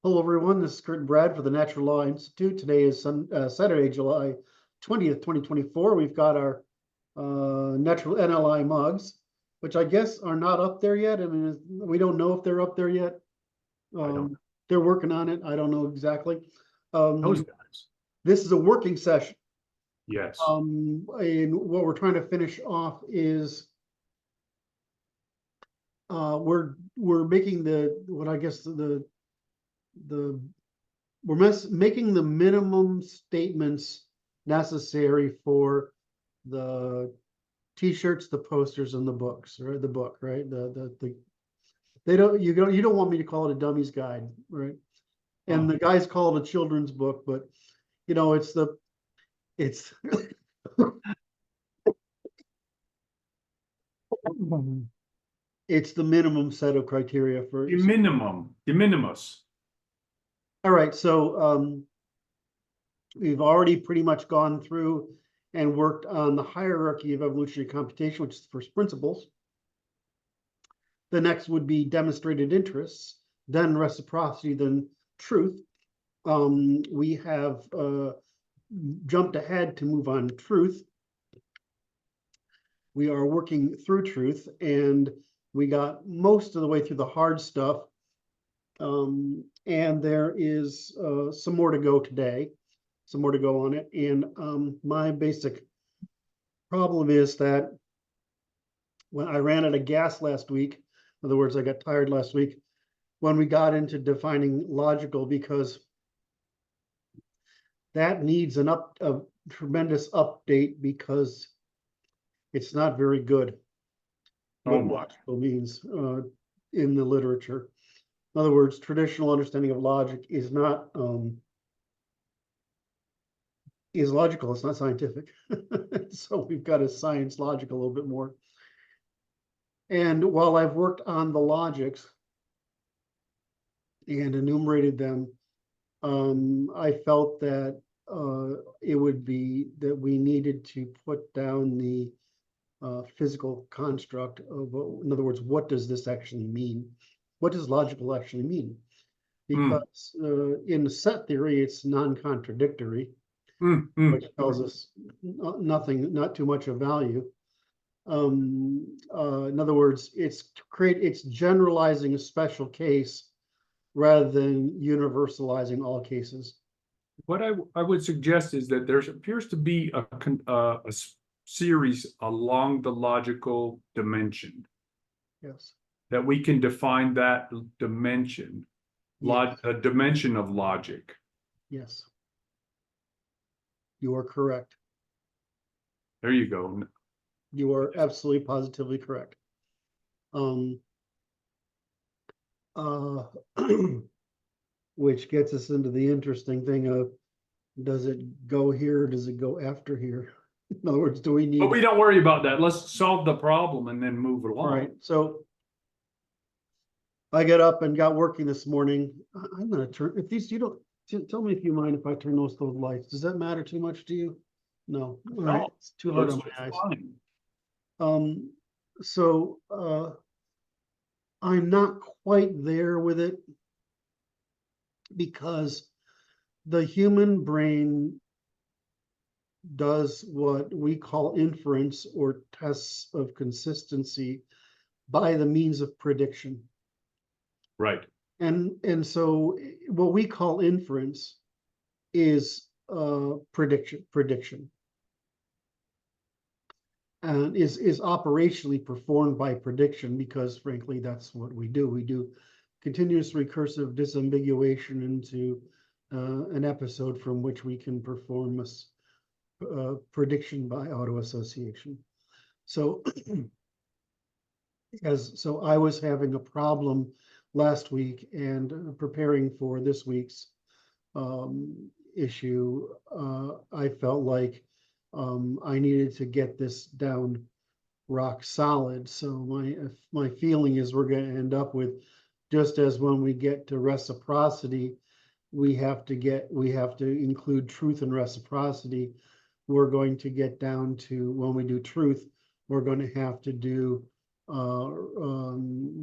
Hello, everyone. This is Curt and Brad for the Natural Law Institute. Today is Saturday, July 20th, 2024. We've got our natural NLI mugs, which I guess are not up there yet. I mean, we don't know if they're up there yet. They're working on it. I don't know exactly. Those guys. This is a working session. Yes. And what we're trying to finish off is we're making making the minimum statements necessary for the t-shirts, the posters, and the books, right? The book, right? You don't want me to call it a dummies guide, right? And the guys call it a children's book, but you know, it's it's the minimum set of criteria for The minimus. All right, so we've already pretty much gone through and worked on the hierarchy of evolutionary computation, which is the first principles. The next would be demonstrated interests, then reciprocity, then truth. We have jumped ahead to move on to truth. We are working through truth, and we got most of the way through the hard stuff. And there is some more to go today, some more to go on it. And my basic problem is that when I ran out of gas last week, in other words, I got tired last week when we got into defining logical, because that needs a tremendous update because it's not very good. What logical means in the literature. In other words, traditional understanding of logic is not is logical. It's not scientific. So we've got to science logic a little bit more. And while I've worked on the logics and enumerated them, I felt that it would be that we needed to put down the physical construct of, in other words, what does this actually mean? What does logical actually mean? Because in set theory, it's non-contradictory, which tells us nothing, not too much of value. In other words, it's generalizing a special case rather than universalizing all cases. What I would suggest is that there appears to be a series along the logical dimension. Yes. That we can define that dimension, Yes. a dimension of logic. Yes. You are correct. There you go. You are absolutely positively correct. Which gets us into the interesting thing of, does it go here? Or does it go after here? In other words, do we need? But we don't worry about that. Let's solve the problem and then move it along. All right. So I got up and got working this morning. I'm going to turn, if these, you don't, tell me if you mind if I turn those lights. Does that matter too much to you? No. All right. It's too hard on my eyes. Fine. So I'm not quite there with it because the human brain does what we call inference or tests of consistency by the means of prediction. Right. And so what we call inference is prediction. And is operationally performed by prediction because, frankly, that's what we do. We do continuous recursive disambiguation into an episode from which we can perform a prediction by autoassociation. So, so I was having a problem last week and preparing for this week's issue. I felt like I needed to get this down rock solid. So my feeling is we're going to end up with, just as when we get to reciprocity, we have to include truth and reciprocity. We're going to get down to, when we do truth, we're going to have to do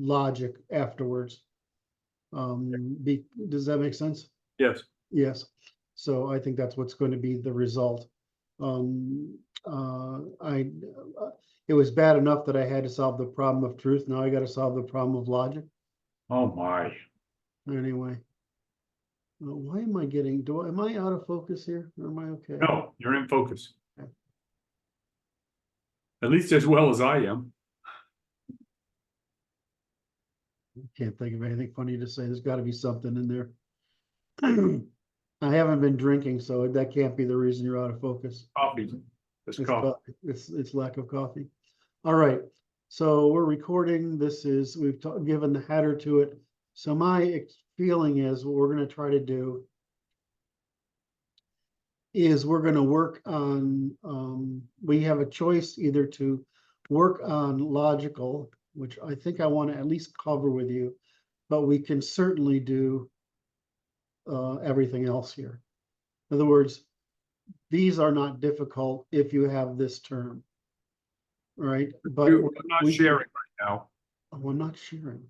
logic afterwards. Does that make sense? Yes. Yes, so I think that's what's going to be the result. It was bad enough that I had to solve the problem of truth. Now I got to solve the problem of logic. Oh my. Anyway. Why am I getting, am I out of focus here? Or am I okay? No, you're in focus. Okay. At least as well as I am. Can't think of anything funny to say. There's got to be something in there. I haven't been drinking, so that can't be the reason you're out of focus. Coffee. It's coffee. It's lack of coffee. All right, so we're recording. We've given the header to it. So my feeling is what we're going to try to do is we're going to work on, we have a choice either to work on logical, which I think I want to at least cover with you, but we can certainly do everything else here. In other words, these are not difficult if you have this term, right? But I'm not sharing right now. we're not sharing.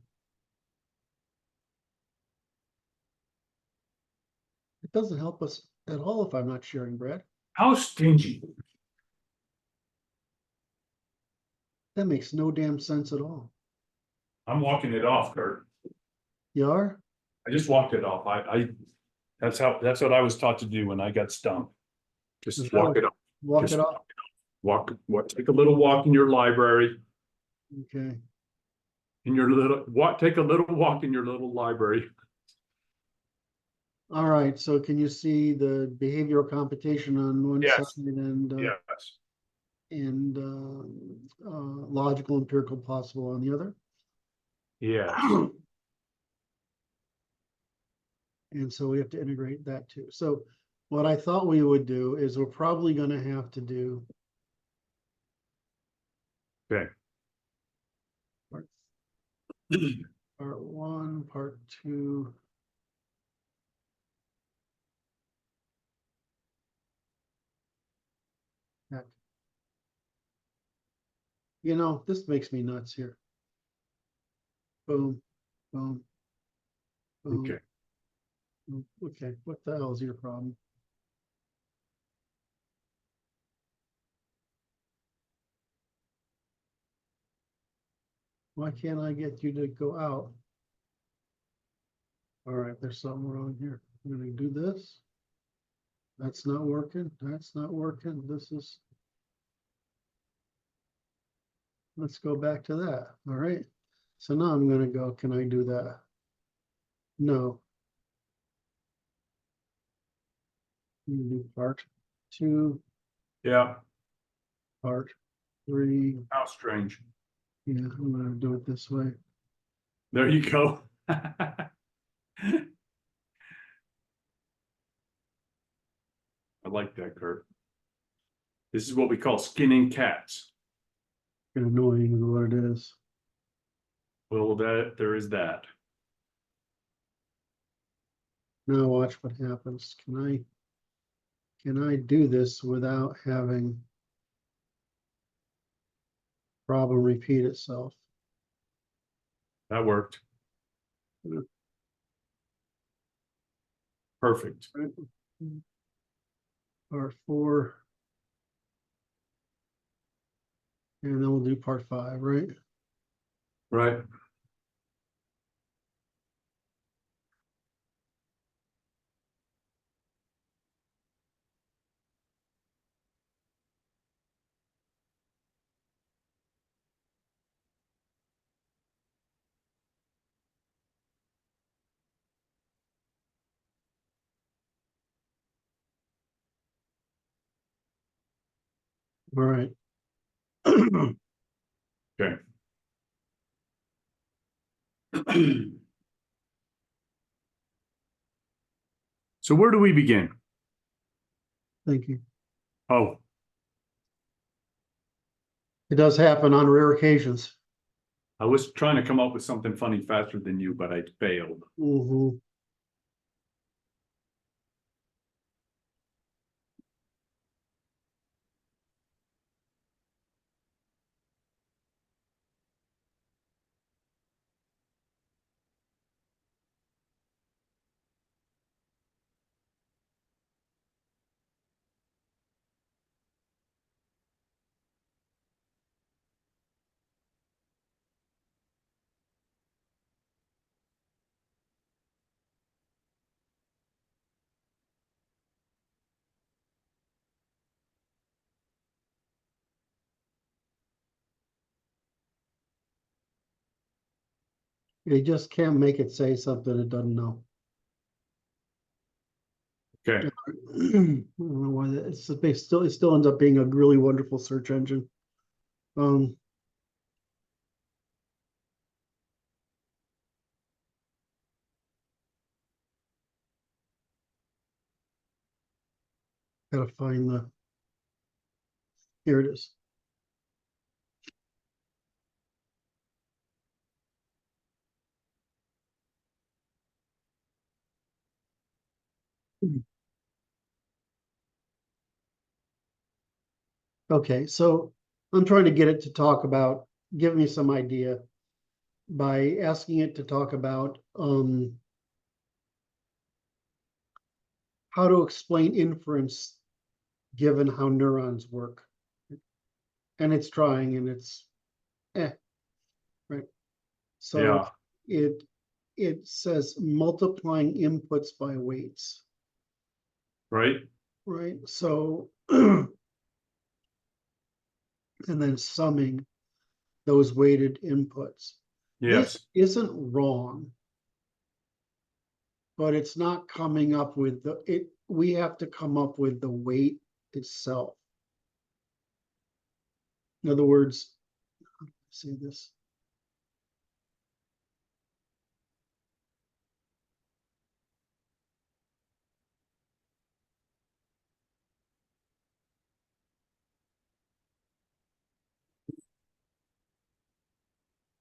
It doesn't help us at all if I'm not sharing, Brad. How stingy. That makes no damn sense at all. I'm walking it off, Curt. You are? I just walked it off. That's what I was taught to do when I got stung. Just walk it off. Walk it off. Walk, take a little walk in your library. Okay. Take a little walk in your little library. All right. So can you see the behavioral computation on one Yes. side and Yes. Logical empirical possible on the other? Yes. And so we have to integrate that too. So what I thought we would do is we're probably going to have to do Okay. part one, part two. Heck. You know, this makes me nuts here. Boom, boom, boom. Okay. Okay, what the hell is your problem? Why can't I get you to go out? All right, there's something wrong here. I'm gonna do this. That's not working. That's not working. Let's go back to that. All right. So now I'm gonna go, can I do that? No. I'm gonna do part two, Yeah. part three. How strange. Yeah, I'm gonna do it this way. There you go. I like that, Curt. This is what we call skinning cats. Annoying is what it is. Well, there is that. Now watch what happens. Can I do this without having problem repeat itself? That worked. Perfect. Part four. And then we'll do part five, right? Right. All right. Okay. So where do we begin? Thank you. Oh, It does happen on rare occasions. I was trying to come up with something funny faster than you, but I failed. Mm-hmm. You just can't make it say something it doesn't know. Okay, I don't know why that, it still ends up being a really wonderful search engine. Gotta find the, here it is. Okay, so I'm trying to get it to talk about, give me some idea by asking it to talk about how to explain inference given how neurons work. And it's trying and it's right. So yeah, it says multiplying inputs by weights, right, right? So and then summing those weighted inputs. This yes, isn't wrong, but it's not coming up with we have to come up with the weight itself. In other words, see this.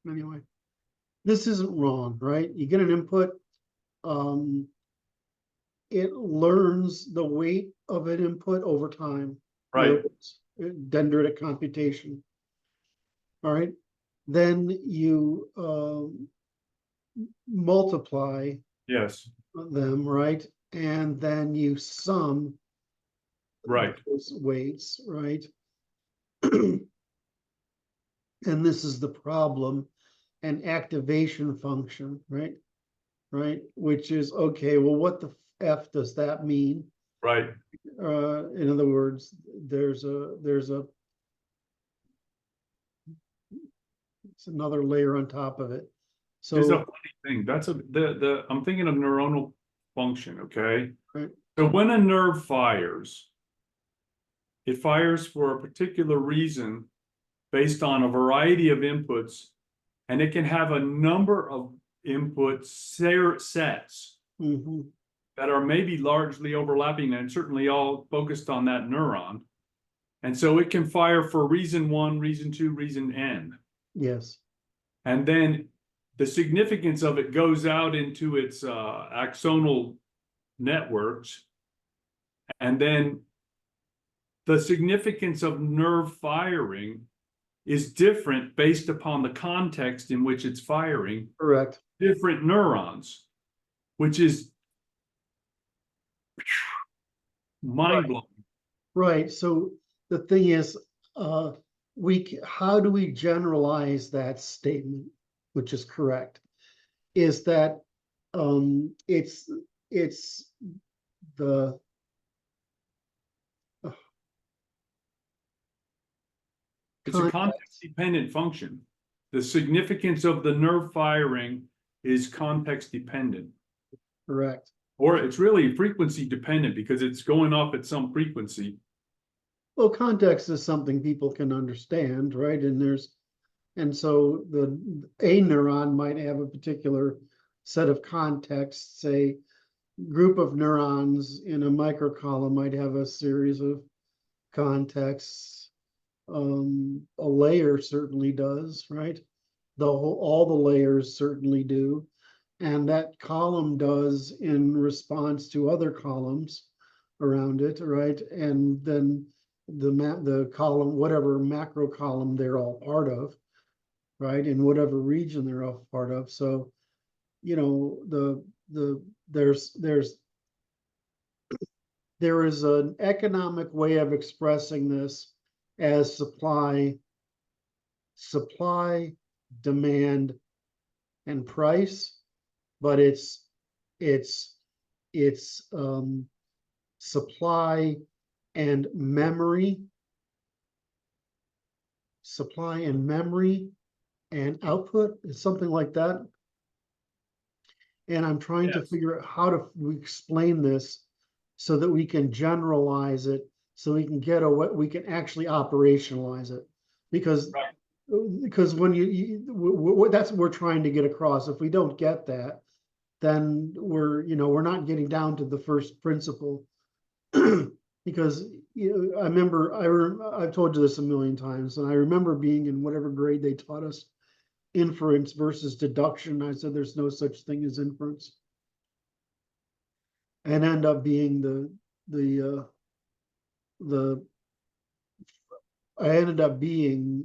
Anyway, this isn't wrong, right? You get an input, it learns the weight of an input over time. In other right, words, dendritic computation. All right. Then you multiply yes, them, right? And then you sum right, those weights, right? And this is the problem, an activation function, right? Right, which is okay. Well, what the F does that mean? right. In other words, there's it's another layer on top of it. Here's a So, funny thing. That's I'm thinking of neuronal function, okay? right, So when a nerve fires, it fires for a particular reason based on a variety of inputs, and it can have a number of input sets mhm, that are maybe largely overlapping and certainly all focused on that neuron. And so it can fire for reason one, reason two, reason N. yes, And then the significance of it goes out into its axonal networks. And then the significance of nerve firing is different based upon the context in which it's firing correct. different neurons, which is mind blowing. Right. So the thing is, how do we generalize that statement, which is correct? Is that it's the It's a context dependent function. The significance of the nerve firing is context dependent. correct. Or it's really frequency dependent because it's going off at some frequency. Well, context is something people can understand, right? And so a neuron might have a particular set of contexts, say group of neurons in a microcolumn might have a series of contexts. A layer certainly does, right? All the layers certainly do. And that column does in response to other columns around it, right? And then the column, whatever macro column they're all part of, right? In whatever region they're all part of. So, you know, there is an economic way of expressing this as supply, demand, and price, but it's supply and memory, supply and memory and output, something like that. And I'm trying to Yes. figure out how to explain this so that we can generalize it, so we can get we can actually operationalize it. Because Right. because when that's what we're trying to get across. If we don't get that, then we're not getting down to the first principle. Because I remember I've told you this a million times, and I remember being in whatever grade they taught us inference versus deduction. I said there's no such thing as inference, and end up being the I ended up being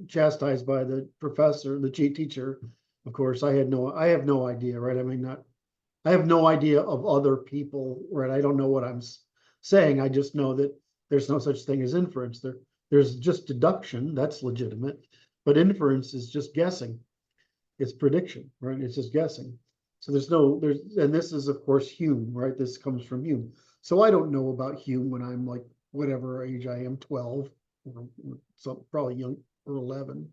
chastised by the professor, the teacher. Of course, I have no idea, right? I mean, I have no idea of other people, right? I don't know what I'm saying. I just know that there's no such thing as inference. There's just deduction, that's legitimate, but inference is just guessing. It's prediction, right? It's just guessing. So and this is of course Hume, right? This comes from Hume. So I don't know about Hume when I'm like whatever age I am, 12, or so probably young, or 11.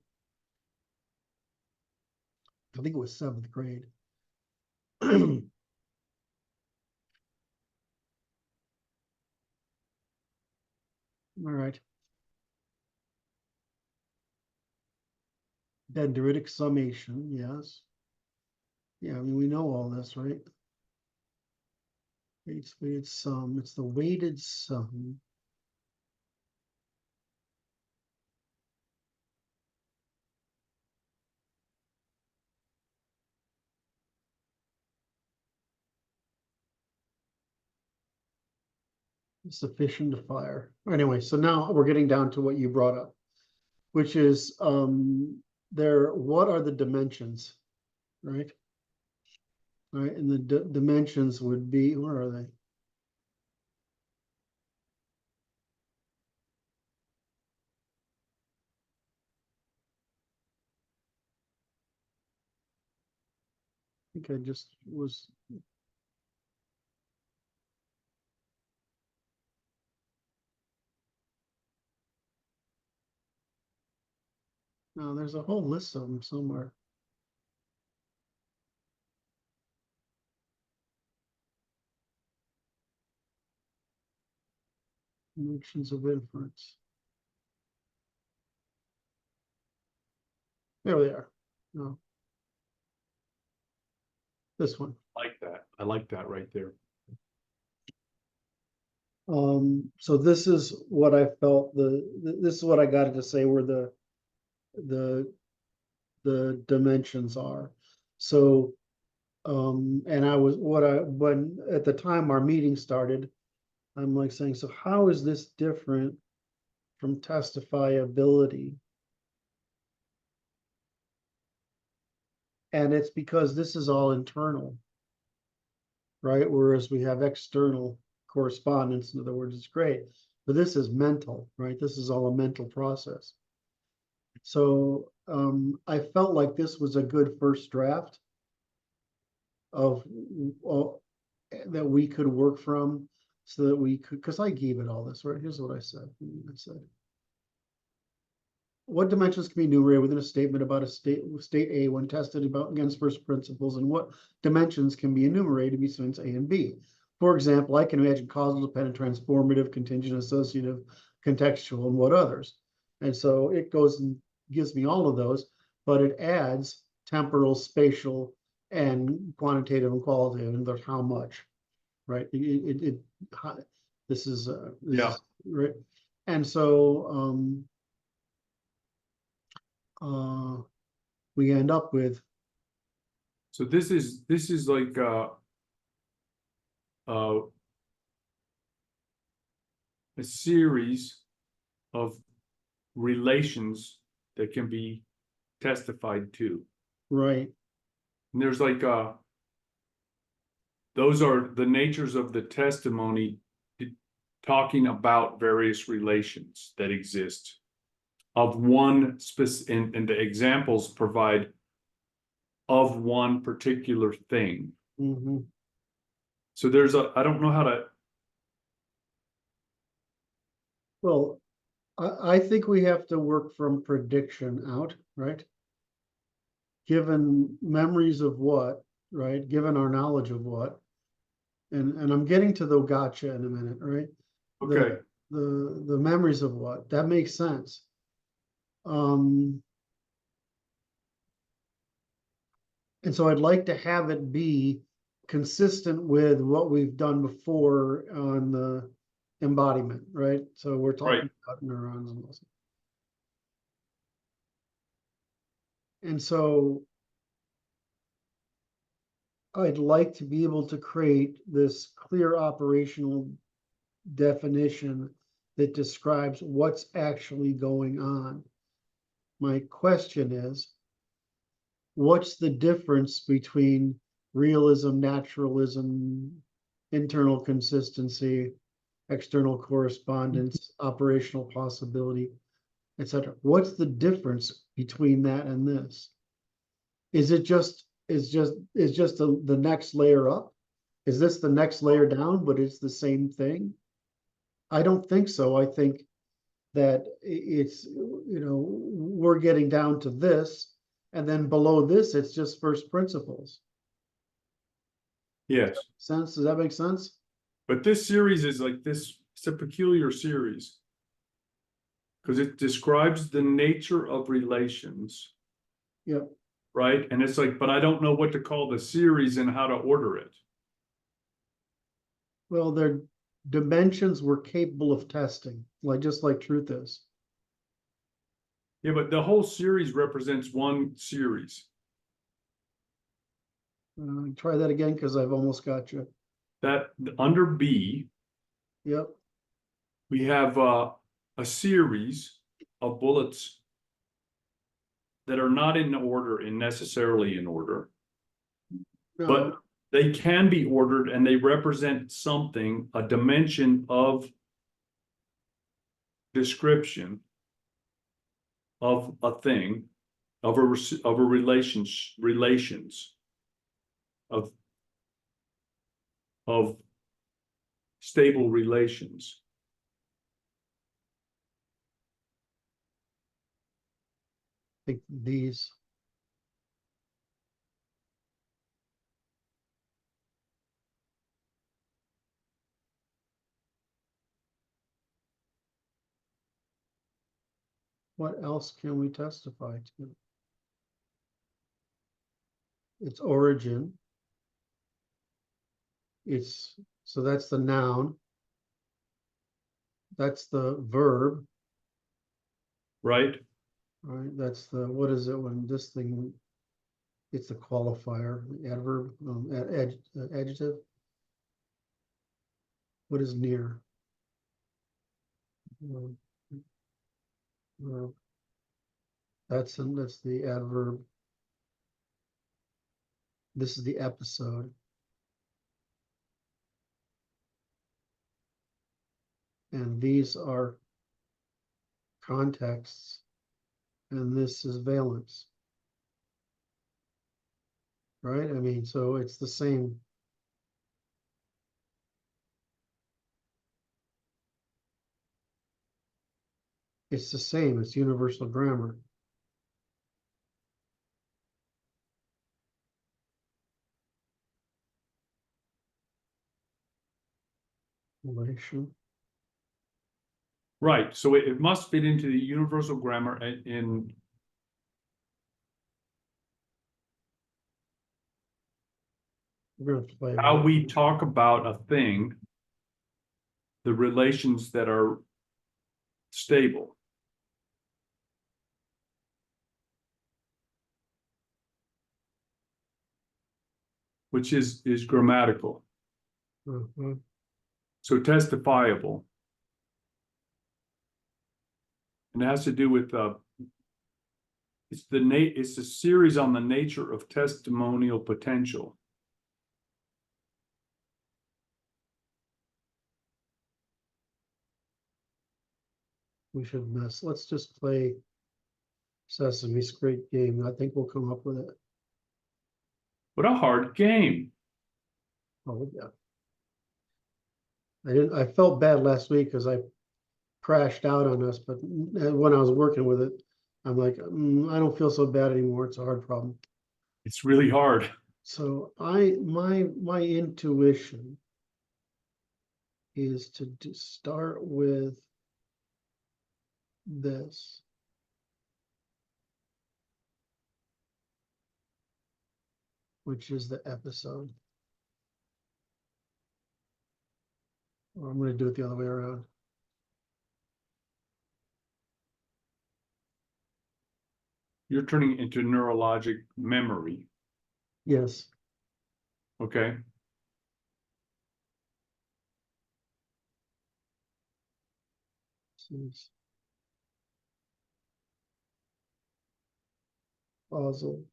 I think it was 7th grade. All right. Dendritic summation, yes. Yeah, I mean, we know all this, right? It's weighted sum. It's the weighted sum. Sufficient to fire. Anyway, so now we're getting down to what you brought up, which is what are the dimensions, right? Right, and the dimensions would be, where are they? I think I just was. No, there's a whole list of them somewhere. Dimensions of inference. There they are. No, this one. Like that. I like that right there. So this is what I felt this is what I got to say where the dimensions are. So and I was when at the time our meeting started, I'm like saying, so how is this different from testifiability? And it's because this is all internal, right? Whereas we have external correspondence. In other words, it's great, but this is mental, right? This is all a mental process. So I felt like this was a good first draft of that we could work from, so that we could, because I gave it all this, right? Here's what I said. I said, what dimensions can be enumerated within a statement about a state A when tested against first principles, and what dimensions can be enumerated between A and B? For example, I can imagine causal, dependent, transformative, contingent, associative, contextual, and what others. And so it goes and gives me all of those, but it adds temporal, spatial, and quantitative and qualitative, and there's how much, right? This is Yeah. right. And so we end up with. So this is like a series of relations that can be testified to. Right. And there's like those are the natures of the testimony, talking about various relations that exist of one specific, and the examples provide of one particular thing. Mm-hmm. So there's I don't know how to. Well, I think we have to work from prediction out, right? Given memories of what, right? Given our knowledge of what, and I'm getting to the gotcha in a minute, right? Okay, The memories of what, that makes sense. And so I'd like to have it be consistent with what we've done before on the embodiment, right? So we're talking right. about neurons and muscle. And so I'd like to be able to create this clear operational definition that describes what's actually going on. My question is, what's the difference between realism, naturalism, internal consistency, external correspondence, operational possibility, etc.? What's the difference between that and this? Is it just the next layer up? Is this the next layer down, but it's the same thing? I don't think so. I think that it's, we're getting down to this, and then below this, it's just first principles. Yes, Sense? Does that make sense? but this series is like this, it's a peculiar series. Because it describes the nature of relations, Yep. right? And it's like, but I don't know what to call the series and how to order it. Well, their dimensions were capable of testing, just like truth is. Yeah, but the whole series represents one series. Try that again, because I've almost got you. That under B, Yep. we have a series of bullets that are not in order and necessarily in order, No, but they can be ordered and they represent something, a dimension of description of a thing, of a relations of stable relations. I think these. What else can we testify to? Its origin. So that's the noun. That's the verb. Right? Right, that's the, what is it when this thing, it's the qualifier, the adverb, adjective. What is near? Verb. That's the adverb. This is the episode. And these are contexts. And this is valence. Right? I mean, so it's the same. It's the same. It's universal grammar. Relation. Right. So it must fit into the universal grammar in We're going to play how we talk about a thing, the relations that are stable. Which is grammatical. Mhm. So testifiable. And it has to do with it's a series on the nature of testimonial potential. We should let's just play Sesame's great game. I think we'll come up with it. What a hard game. Oh yeah. I felt bad last week because I crashed out on us, but when I was working with it, I'm like, I don't feel so bad anymore. It's a hard problem. It's really hard. So my intuition is to start with this. Which is the episode. Or I'm going to do it the other way around. You're turning it into neurologic memory, Yes. okay? Causal.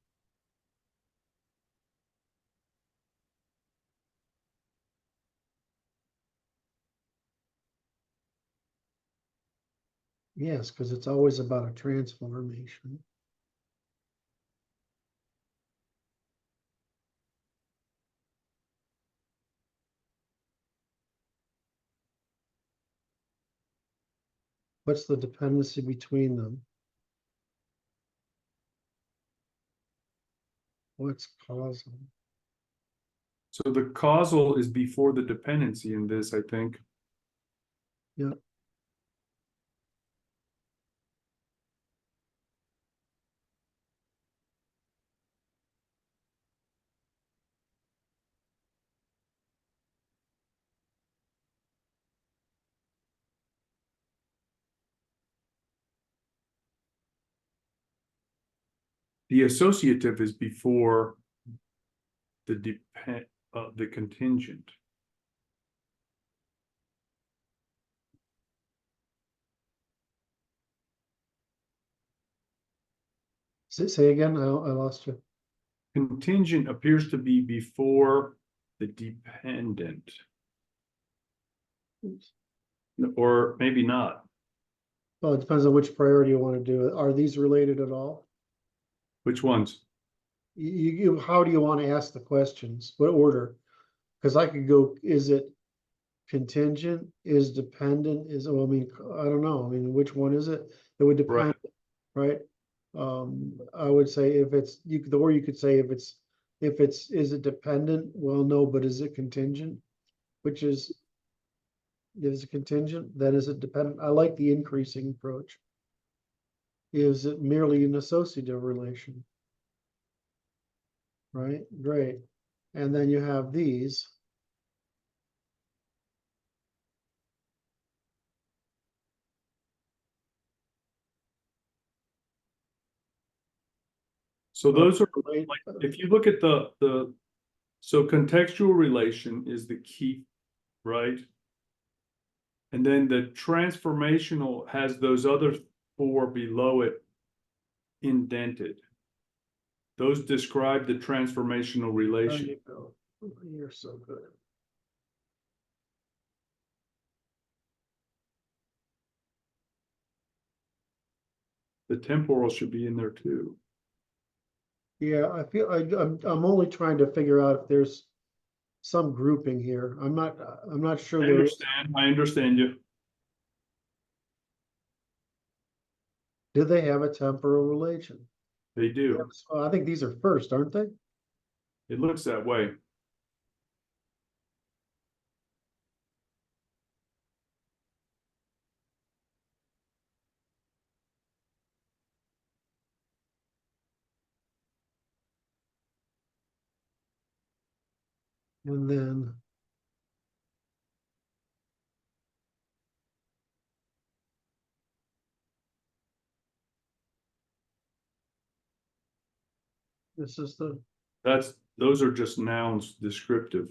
Yes, because it's always about a transformation. What's the dependency between them? What's causal? So the causal is before the dependency in this, I think. Yeah. The associative is before the the contingent. Say again, I lost you. Contingent appears to be before the dependent. Oops. Or maybe not. Well, it depends on which priority you want to do. Are these related at all? Which ones? How do you want to ask the questions? What order? Because I could go, is it contingent, is dependent, well, I mean, I don't know. I mean, which one is it? It would depend, right? I would say if it's, or you could say if it's, is it dependent? Well, no, but is it contingent? Which is it contingent? Then is it dependent? I like the increasing approach. Is it merely an associative relation? Right, great. And then you have these. So those are like, if you look at so contextual relation is the key, right? And then the transformational has those other four below it indented. Those describe the transformational relation. There you go. You're so good. The temporal should be in there too. Yeah, I feel I'm only trying to figure out if there's some grouping here. I'm not sure there is. I understand you. Do they have a temporal relation? They do. Yes. Well, I think these are first, aren't they? It looks that way. And then this is Those are just nouns descriptive,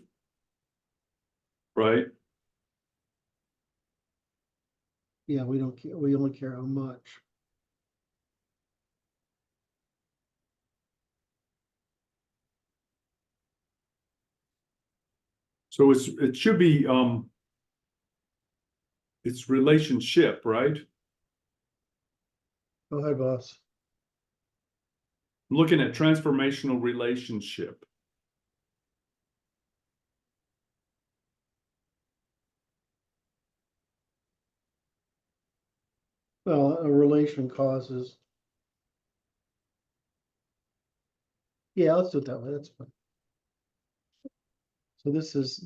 right? yeah, we don't care. We only care how much. So it should be it's relationship, right? Go ahead, boss. I'm looking at transformational relationship. Well, a relation causes. Yeah, let's do it that way. That's fine. So this is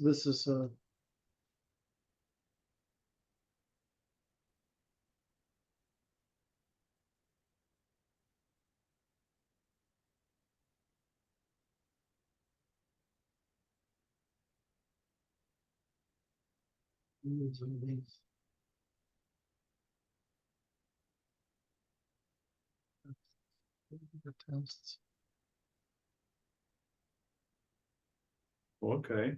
these are these. The tests. Okay.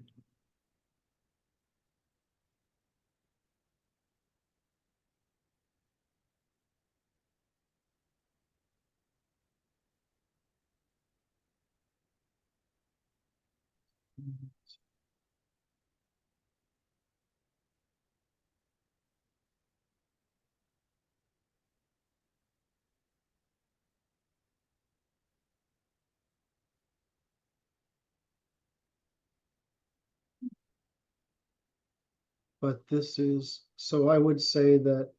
But this is, so I would say that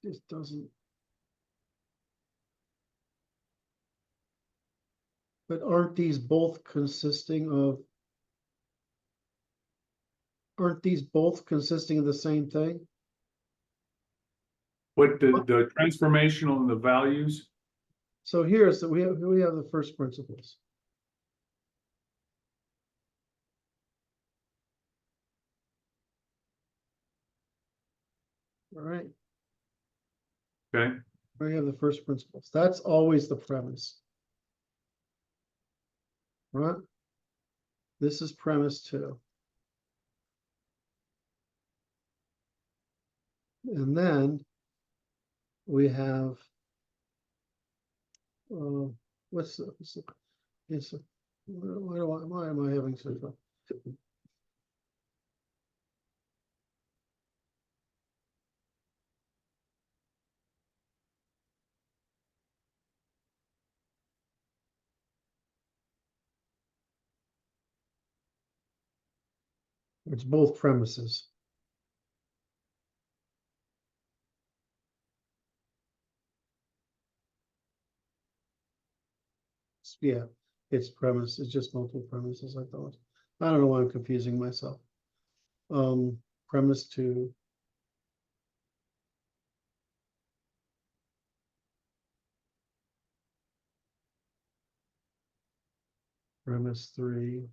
this doesn't. But aren't these both consisting of? Aren't these both consisting of the same thing? What the transformational and the values? So here's that we have the first principles. All right, Okay. we have the first principles. That's always the premise. Right? This is premise 2. And then we have what's the it's why am I having such a it's both premises. Yeah, it's premise, it's just multiple premises, I thought. I don't know why I'm confusing myself. Premise 2. Premise 3.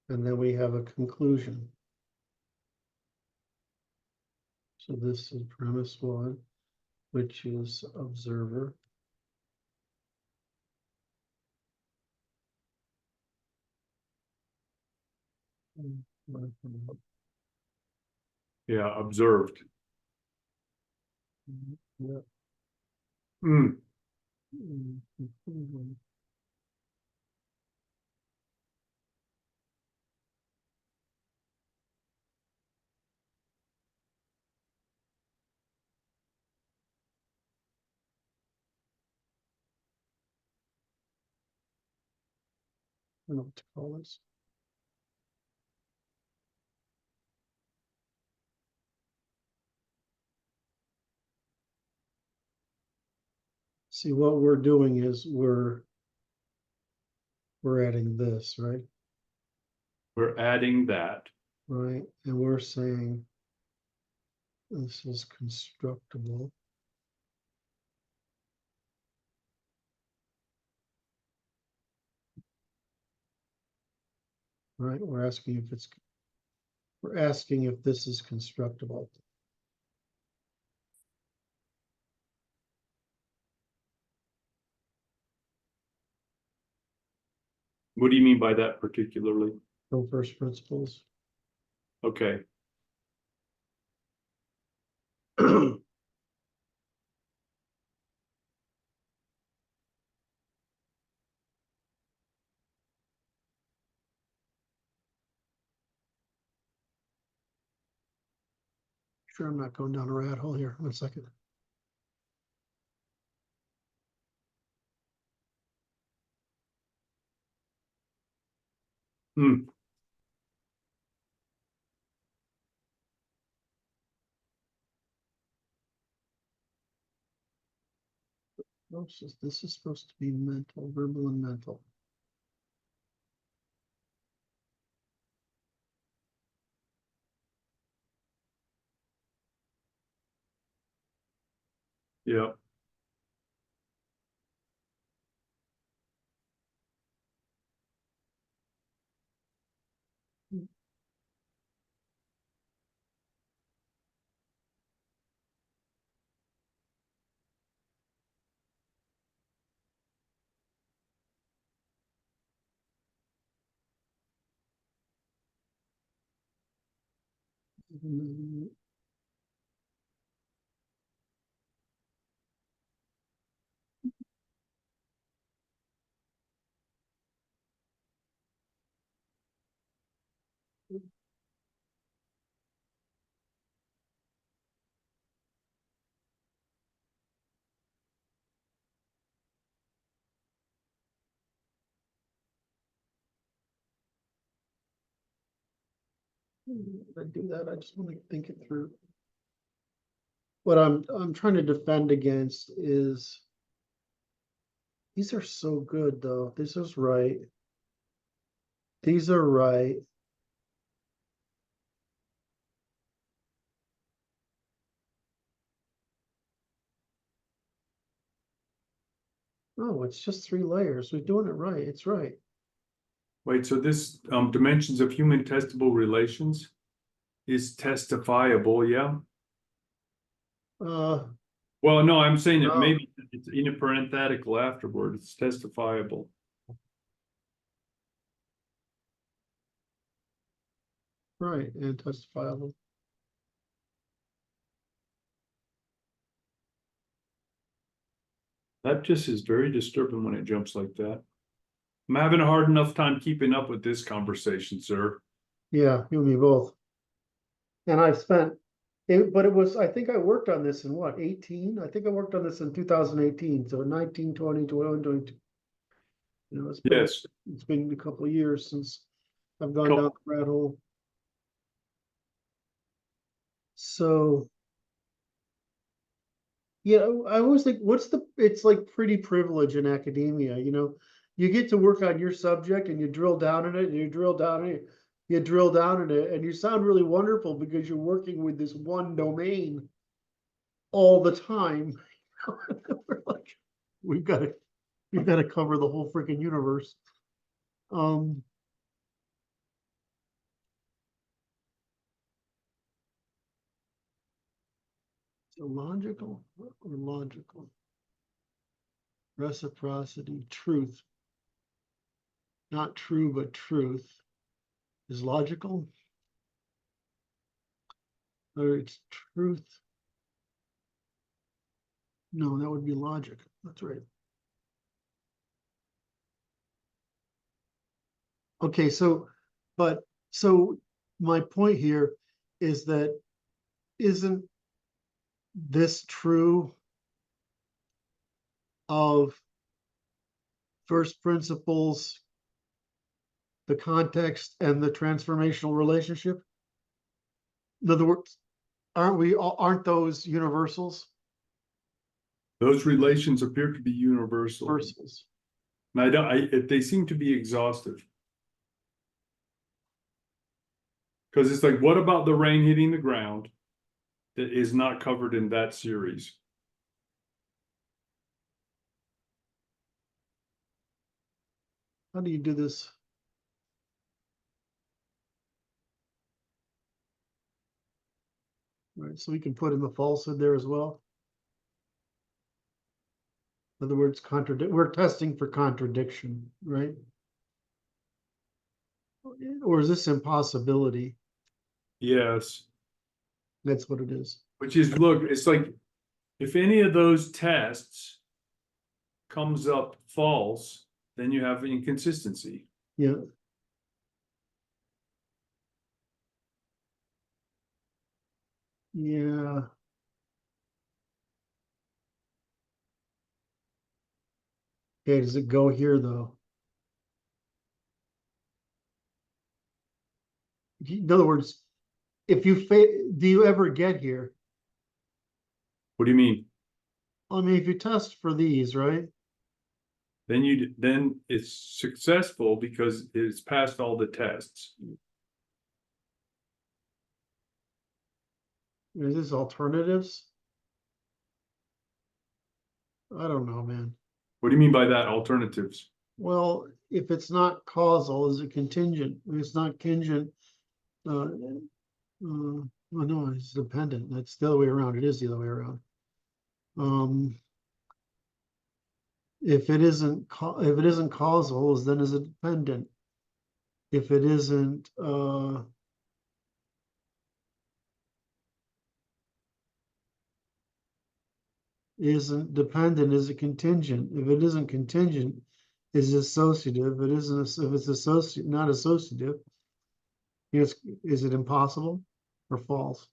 And then we have a conclusion. So this is premise 1, which is observer. Yeah, observed. Yeah. Mm. I don't know what to call this. See, what we're doing is we're adding this, right? We're adding that. Right, and we're saying this is constructible. Right, we're asking if this is constructible. What do you mean by that particularly? From first principles. Okay. Sure, I'm not going down a rat hole here. 1 second. Hmm. Oh, this is supposed to be mental, verbal and mental. Yeah. I do that. I just want to think it through. What I'm trying to defend against is these are so good though. This is right. These are right. Oh, it's just 3 layers. We're doing it right. It's right. Wait, so this dimensions of human testable relations is testifiable, yeah? Uh, Well, no, I'm saying that no, maybe it's in a parenthetical afterward, it's testifiable. right, and testifiable. That just is very disturbing when it jumps like that. I'm having a hard enough time keeping up with this conversation, sir. Yeah, you and me both. And I've spent it, but it was, I think I worked on this in what, 18? I think I worked on this in 2018. So 19, 20, 21, 22. You know, Yes, it's been a couple of years since I've gone down couple, the rat hole. So yeah, I always think, it's like pretty privilege in academia, you know, you get to work on your subject and you drill down in it and you drill down in it, you drill down in it, and you sound really wonderful because you're working with this one domain all the time. We're like, we've got to, we've got to cover the whole freaking universe. Um, so logical or logical? Reciprocity, truth. Not true, but truth is logical. Or it's truth. No, that would be logic. That's right. Okay, so my point here is that isn't this true of first principles, the context, and the transformational relationship? In other words, aren't those universals? those relations appear to be universal. Universals. And they seem to be exhaustive. Because it's like, what about the rain hitting the ground that is not covered in that series? How do you do this? Right, so we can put in the falsehood there as well. In other words, we're testing for contradiction, right? Or is this impossibility? Yes. That's what it is. Which is, look, it's like, if any of those tests comes up false, then you have inconsistency. Yeah. Yeah. Okay, does it go here though? in other words, if you do you ever get here? What do you mean? I mean, if you test for these, right? Then it's successful because it's passed all the tests. Is this alternatives? I don't know, man. What do you mean by that? Alternatives? Well, if it's not causal, is it contingent? If it's not contingent, well, no, it's dependent. That's the other way around. It is the other way around. If it isn't causal, then is it dependent? If it isn't dependent, is it contingent? If it isn't contingent, is it associative? If it isn't, if it's not associative, is it impossible or false?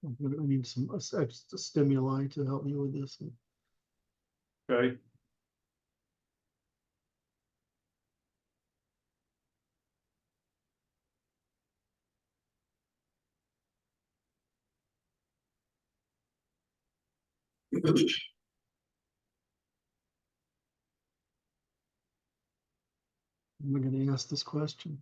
I need some extra stimuli to help me with this. Okay. I'm going to ask this question.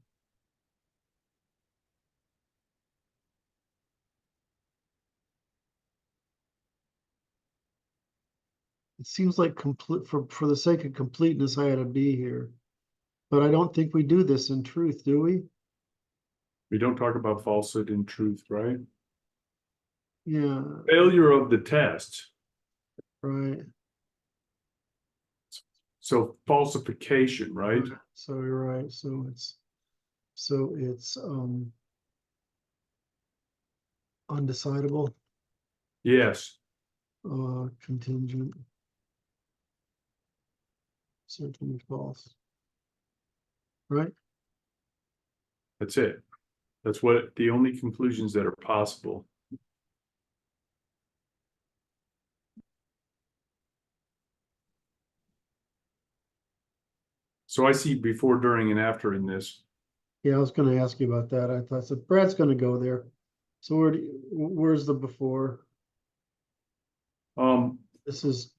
It seems like for the sake of completeness, I had to be here. But I don't think we do this in truth, do we? We don't talk about falsehood in truth, right? Yeah, Failure of the test. right. So falsification, right? So you're right. So it's undecidable, Yes. contingent, certainly false. Right? That's it. That's what the only conclusions that are possible. So I see before, during, and after in this. Yeah, I was going to ask you about that. I thought so. Brad's going to go there. So where's the before? This is,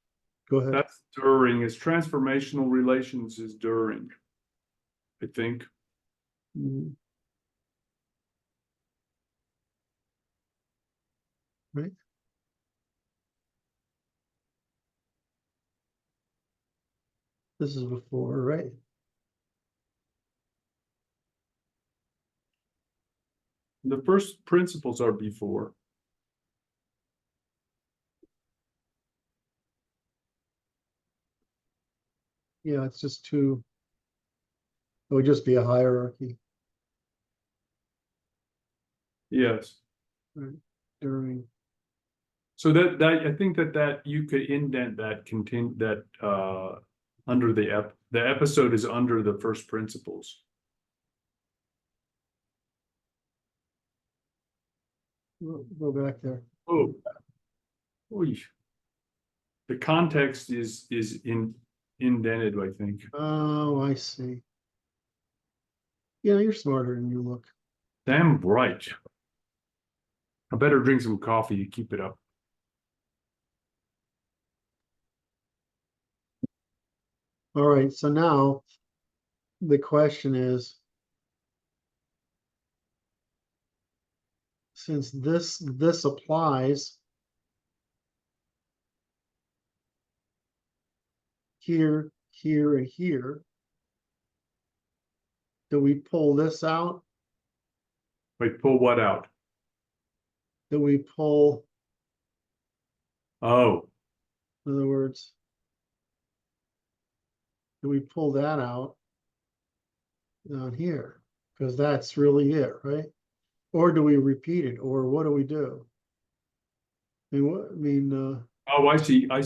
go ahead. That's during. Is transformational relations is during, I think. Mhm. Right. This is before, right? The first principles are before. Yeah, it's just two. It would just be a hierarchy. Yes. Right. During. So that I think that you could indent that under the episode is under the first principles. Go back there. Oh, the context is indented, I think. Oh, I see. Yeah, you're smarter than you look. Damn right. I better drink some coffee to keep it up. All right, so now the question is, since this applies here, here, and here, do we pull this out? Wait, pull what out? Do we pull, Oh, in other words, do we pull that out down here? Because that's really it, right? Or do we repeat it? Or what do we do? I mean, what, I mean, oh, I see. I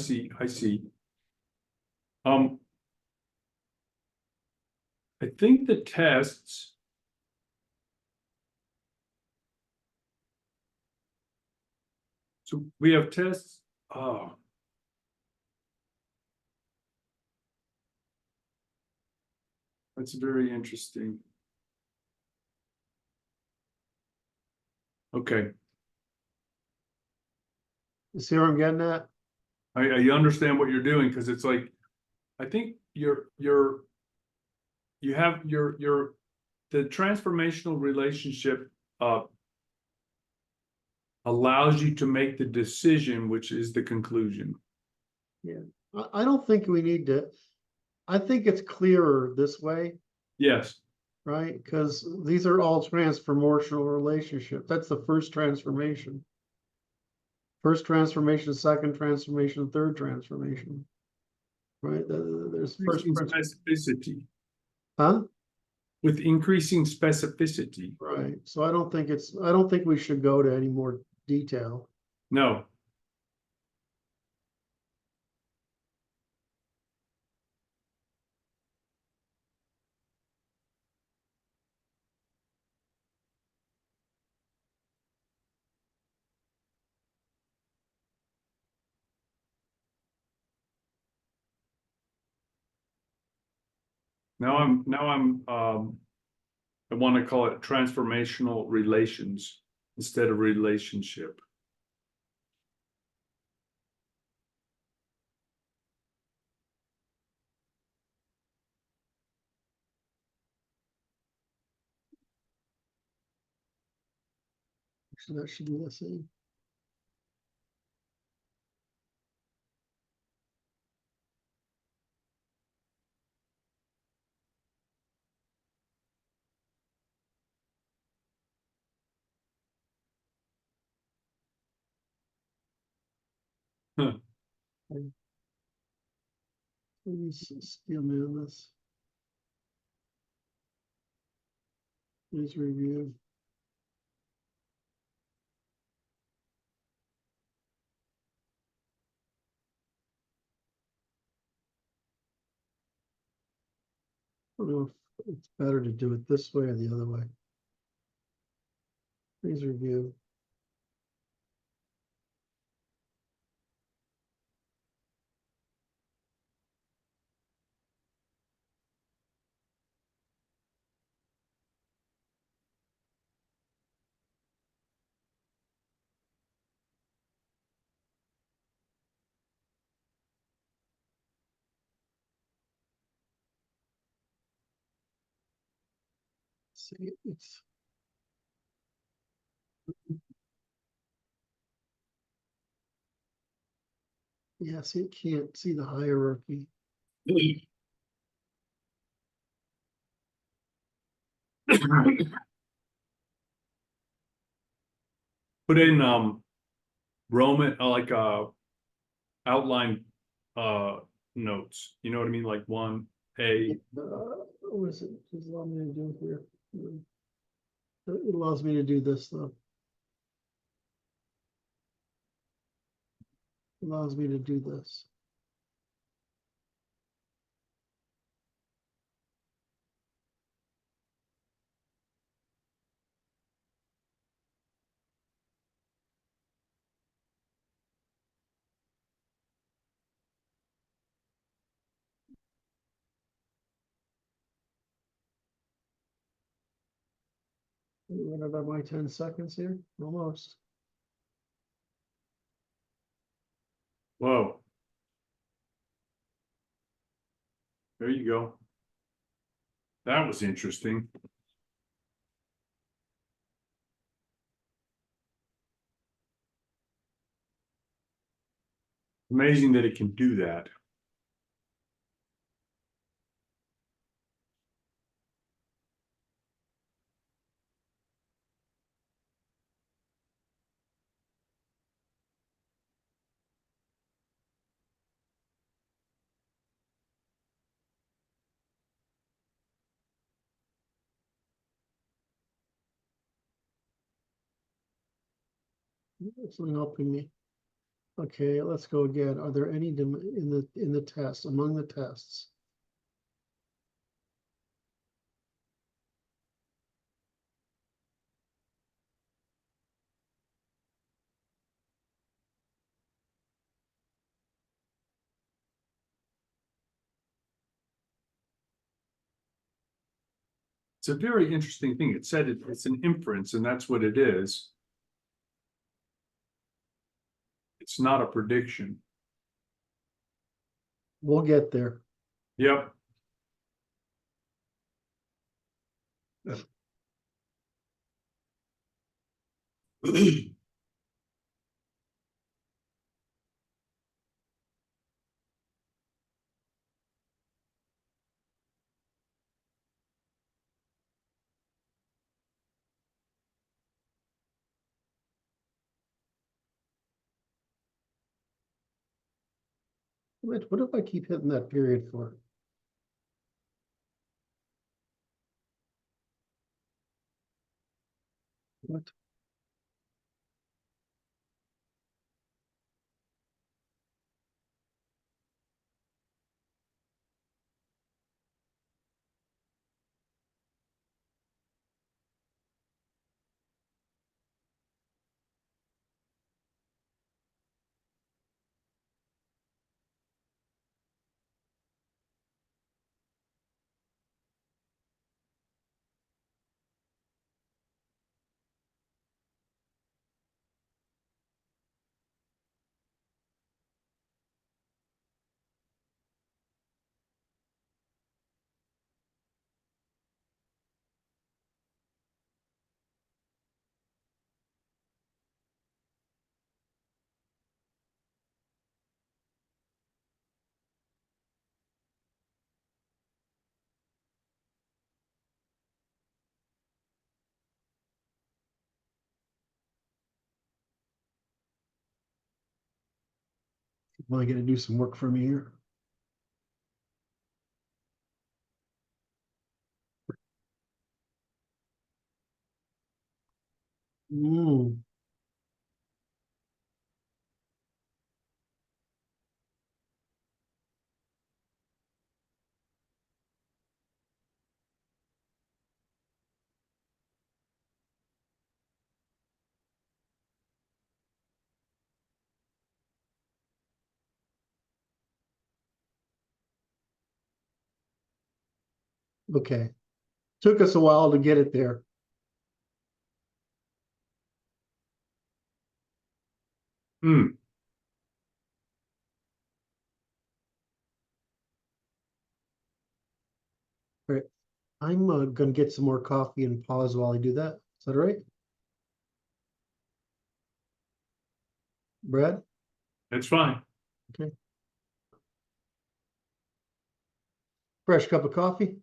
think the tests. So we have tests. Oh, That's very interesting. Okay, You see where I'm getting at? I understand what you're doing, because it's like, I think you have the transformational relationship allows you to make the decision, which is the conclusion. I don't think we need to, I think it's clearer this way, Yes, right? Because these are all transformational relationships. That's the first transformation. First transformation, second transformation, third transformation. Right? There's first increasing specificity. huh? With increasing specificity. Right. So I don't think we should go to any more detail. No. Now I want to call it transformational relations instead of relationship. So that should be the same. Huh. Please skim in this. Please review. I don't know if it's better to do it this way or the other way. Please review. See, it's yeah, see, it can't see the hierarchy. Put in Roman like outline notes. You know what I mean? Like 1A. What is it? Does it allow me to do here? It allows me to do this though. It allows me to do this. What about my 10 seconds here? Almost. Whoa. There you go. That was interesting. Amazing that it can do that. It's not helping me. Okay, let's go again. Are there any in the test, among the tests? It's a very interesting thing. It said it's an inference, and that's what it is. It's not a prediction. We'll get there. Yep. What if I keep hitting that period for? What? Am I gonna do some work for me here? Hmm. Okay. Took us a while to get it there. Hmm. All right. I'm gonna get some more coffee and pause while I do that. Is that all right? Brad? It's fine. Okay. Fresh cup of coffee?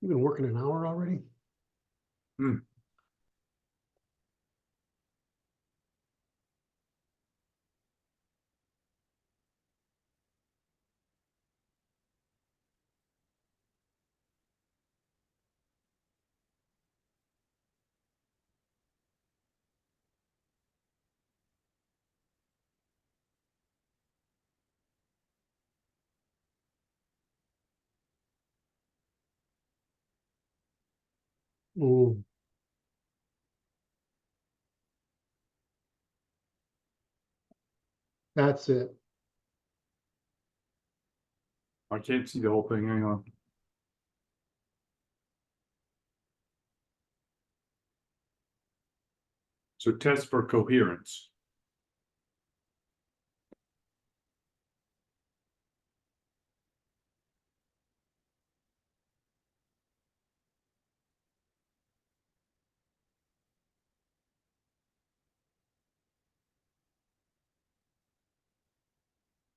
You've been working an hour already? Hmm. Mm, that's it. I can't see the whole thing. Hang on. So test for coherence.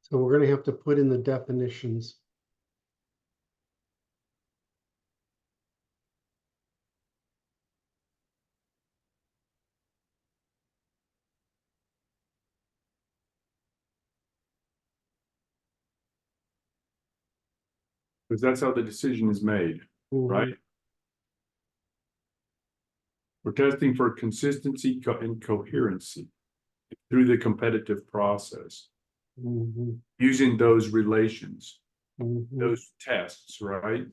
So we're gonna have to put in the definitions. Because that's how the decision is made, Mhm, right? We're testing for consistency and coherency through the competitive process mhm, using those relations, mhm. those tests, right?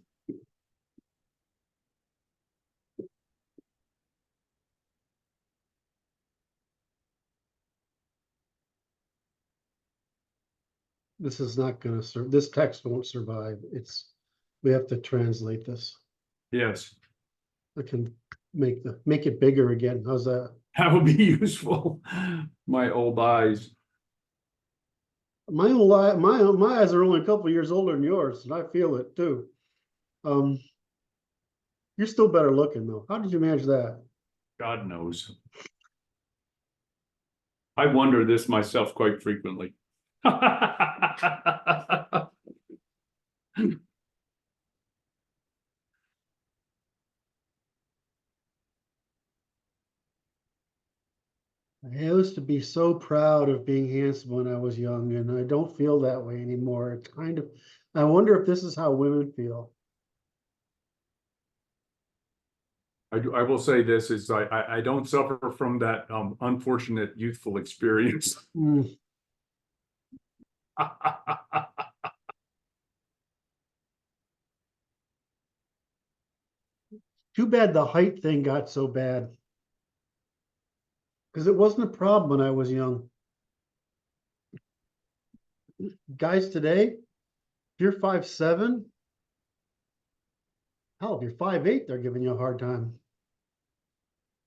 this is not gonna this text won't survive. We have to translate this. Yes, I can make it bigger again. How's that? that would be useful. My old eyes. My eyes are only a couple years older than yours, and I feel it too. Um, you're still better looking though. How did you manage that? God knows. I wonder this myself quite frequently. I used to be so proud of being handsome when I was young, and I don't feel that way anymore. It's kind of, I wonder if this is how women feel. I will say this is I don't suffer from that unfortunate youthful experience. Mm, too bad the height thing got so bad. Because it wasn't a problem when I was young. Guys today, if you're 5'7", hell, if you're 5'8", they're giving you a hard time.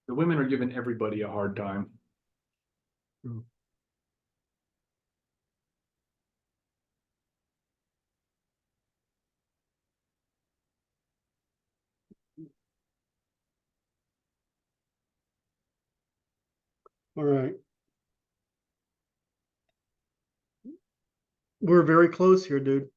The women are giving everybody a hard time. Mm. All right. We're very close here, dude.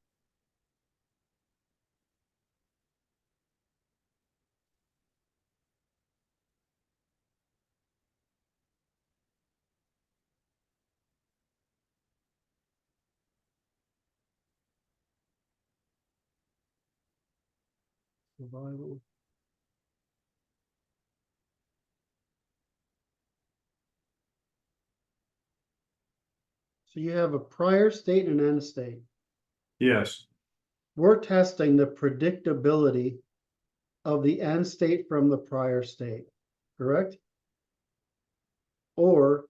Survival. So you have a prior state and an end state. Yes. We're testing the predictability of the end state from the prior state, correct? Or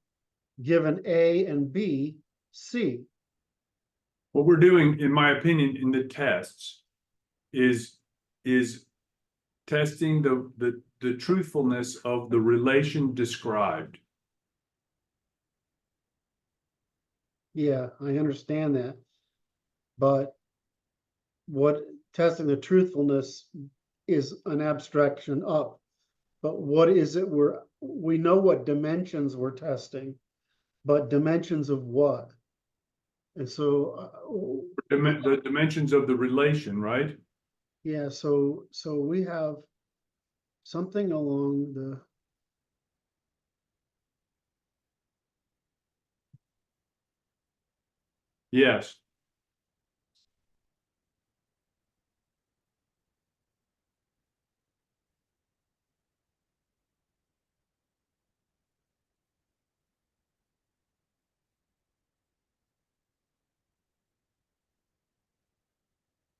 given A and B, C. What we're doing, in my opinion, in the tests is testing the truthfulness of the relation described. Yeah, I understand that. But what testing the truthfulness is an abstraction up. But what is it we know what dimensions we're testing, but dimensions of what? And so, The dimensions of the relation, right? yeah, so we have something along the, Yes.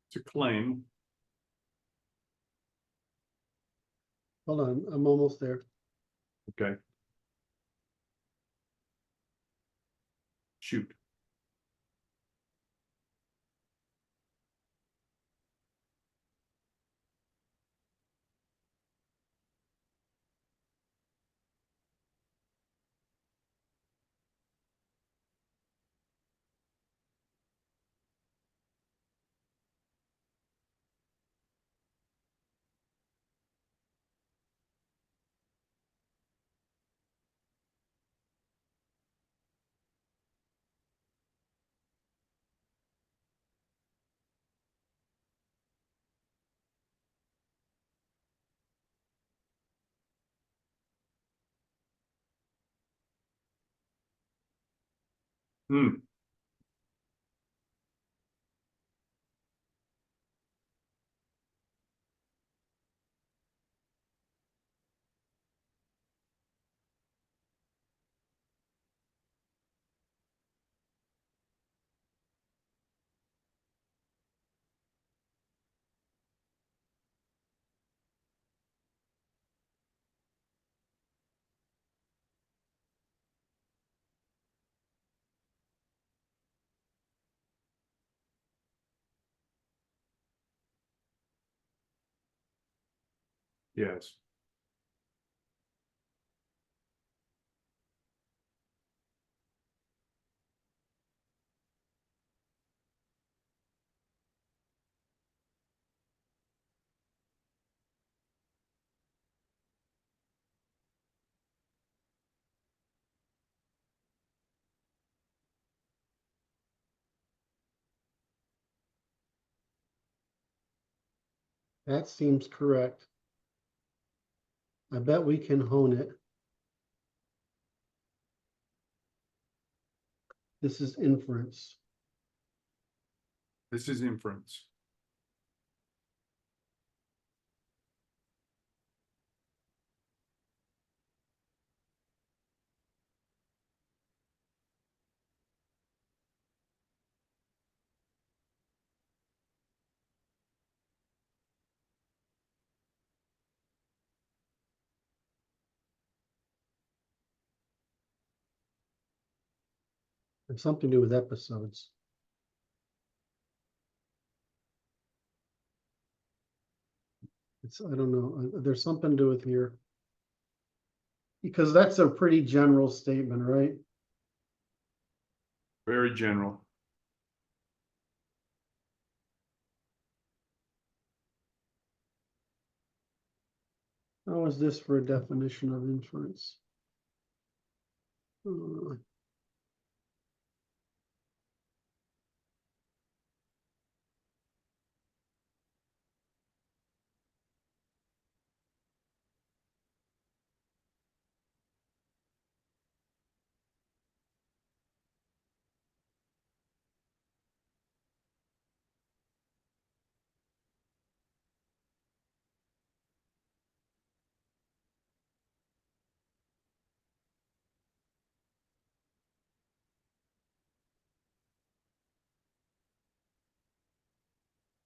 It's a claim. hold on, I'm almost there. Okay. Shoot. Hmm. Yes. That seems correct. I bet we can hone it. This is inference. This is inference. It's something to do with episodes. I don't know, there's something to do with here. Because that's a pretty general statement, right? Very general. How is this for a definition of inference?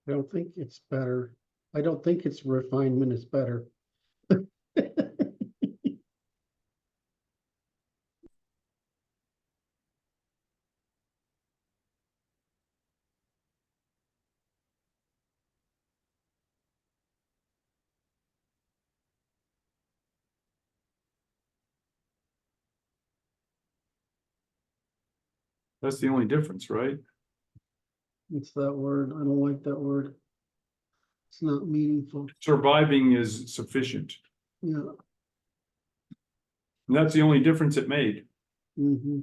I don't think it's better. I don't think it's refinement is better. That's the only difference, right? It's that word. I don't like that word. It's not meaningful. Surviving is sufficient. Yeah. And that's the only difference it made. Mm-hmm.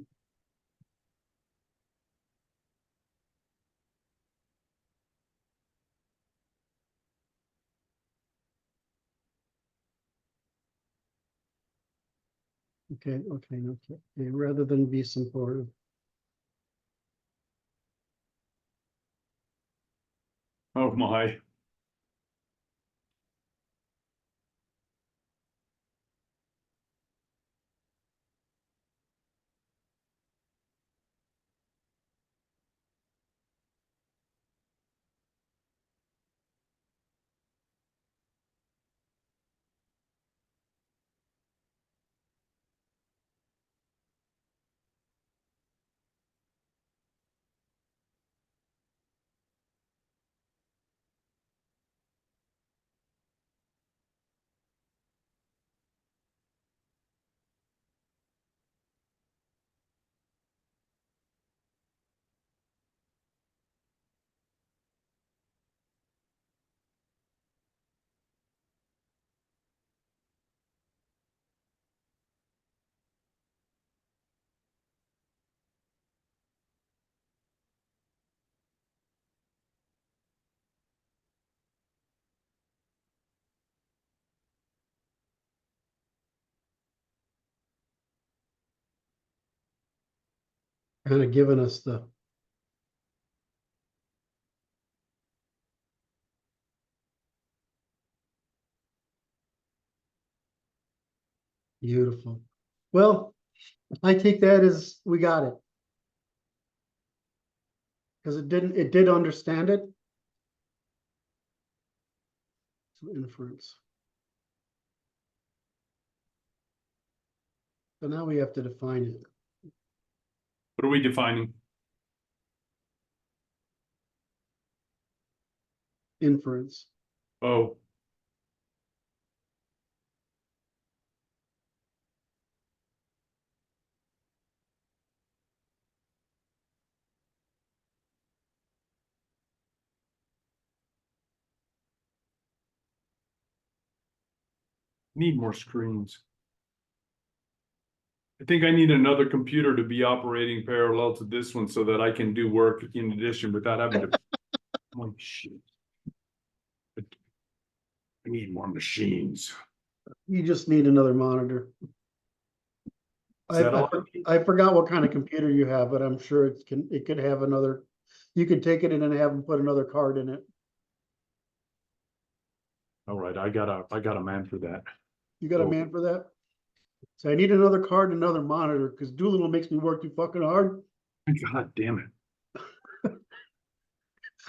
Okay. Rather than be supportive. Oh my. Kind of giving us the beautiful. Well, I take that as we got it. Because it did understand it. So inference. So now we have to define it. What are we defining? Inference. Oh. Need more screens. I think I need another computer to be operating parallel to this one so that I can do work in addition without having to. Oh, shit. I need more machines. You just need another monitor. Is that all? I forgot what kind of computer you have, but I'm sure it could have another. You could take it in and have them put another card in it. All right, I got a man for that. You got a man for that? So I need another card and another monitor because Doolittle makes me work too fucking hard. God damn it.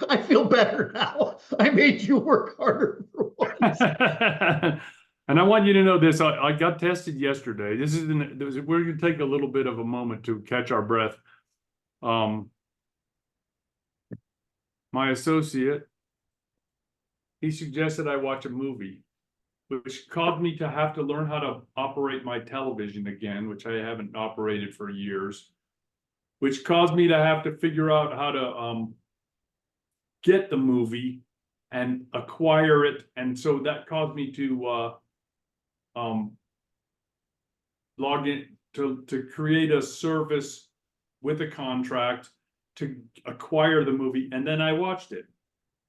I feel better now. I made you work harder for once. And I want you to know this. I got tested yesterday. We're going to take a little bit of a moment to catch our breath. My associate, he suggested I watch a movie, which caused me to have to learn how to operate my television again, which I haven't operated for years, which caused me to have to figure out how to get the movie and acquire it. And so that caused me to log in to create a service with a contract to acquire the movie. And then I watched it.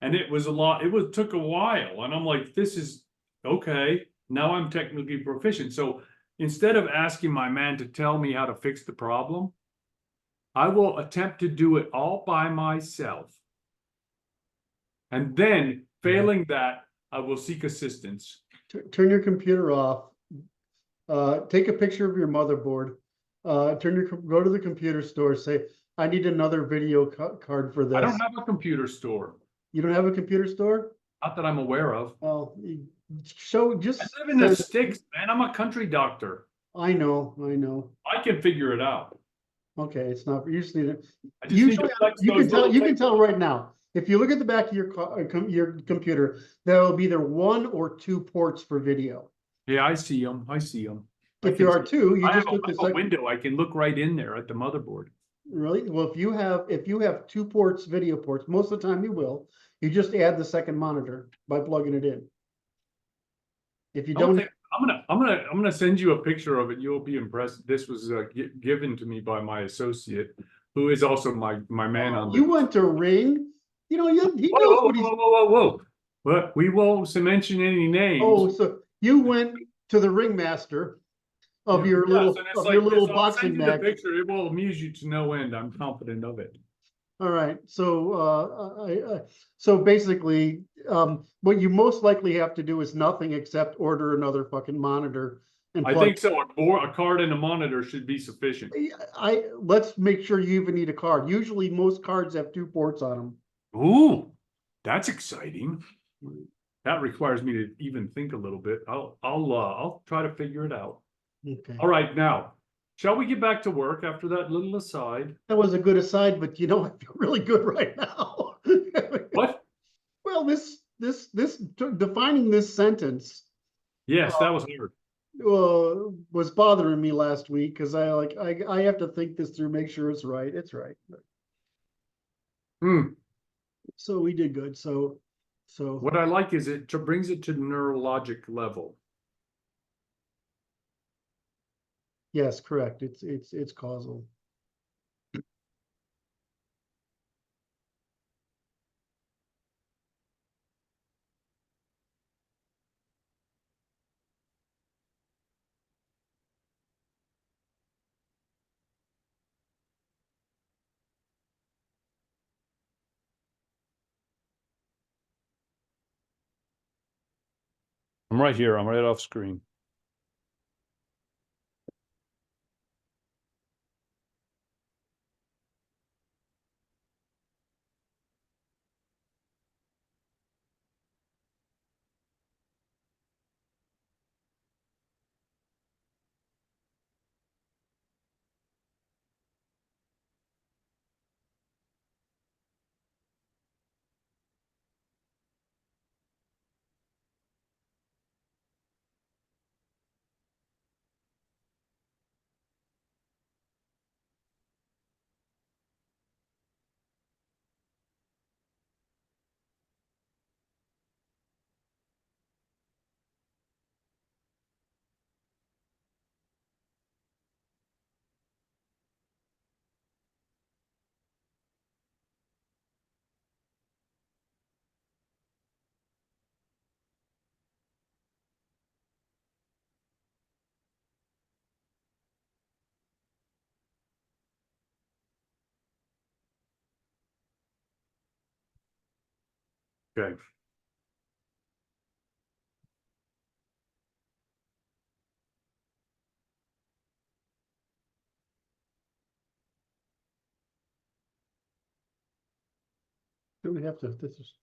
And it was a lot, took a while. And I'm like, this is okay. Now I'm technically proficient. So instead of asking my man to tell me how to fix the problem, I will attempt to do it all by myself. And then failing that, I will seek assistance. Turn your computer off. Take a picture of your motherboard. Go to the computer store. Say, I need another video card for this. I don't have a computer store. You don't have a computer store? Not that I'm aware of. Well, I live in the sticks, man. I'm a country doctor. I know. I can figure it out. Okay, it's not usually. Usually, you can tell right now. If you look at the back of your computer, there will be either one or two ports for video. Yeah, I see them. If there are two, you just look at the window. I can look right in there at the motherboard. Really? Well, if you have two ports, video ports, most of the time you will. You just add the second monitor by plugging it in. If you don't, I'm gonna send you a picture of it. You'll be impressed. This was given to me by my associate, who is also my man on. You went to Ring. You know, he knows what he's. Whoa! But we won't mention any names. Oh, so you went to the ringmaster of your little boxing match. Picture. It will amuse you to no end. I'm confident of it. All right. So so basically, what you most likely have to do is nothing except order another fucking monitor. And I think so. A card and a monitor should be sufficient. Let's make sure you even need a card. Usually, most cards have two ports on them. Ooh, that's exciting. That requires me to even think a little bit. I'll try to figure it out. Okay. All right, now, shall we get back to work after that little aside? That was a good aside, but you know, I feel really good right now. What? Well, this defining this sentence. Yes, that was hard. Was bothering me last week because I have to think this through, make sure it's right. It's right. So we did good. So what I like is it brings it to neurologic level. Yes, correct. It's causal. I'm right here. I'm right off screen. Okay. Do we have to, this is,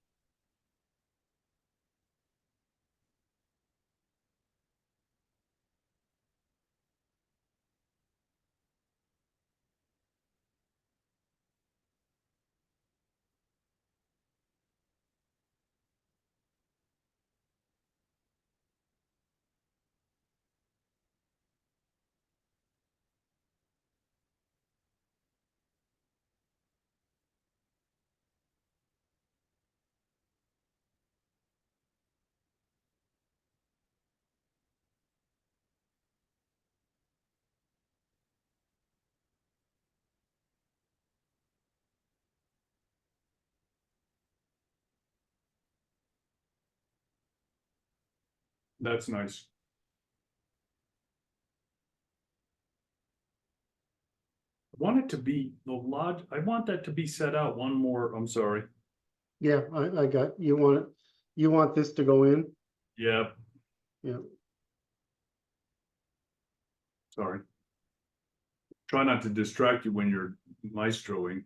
That's nice. I want it to be the lodge. I want that to be set out one more. I'm sorry. yeah, I got, you want it, you want this to go in? Yeah, Yeah, sorry. Try not to distract you when you're maestroing.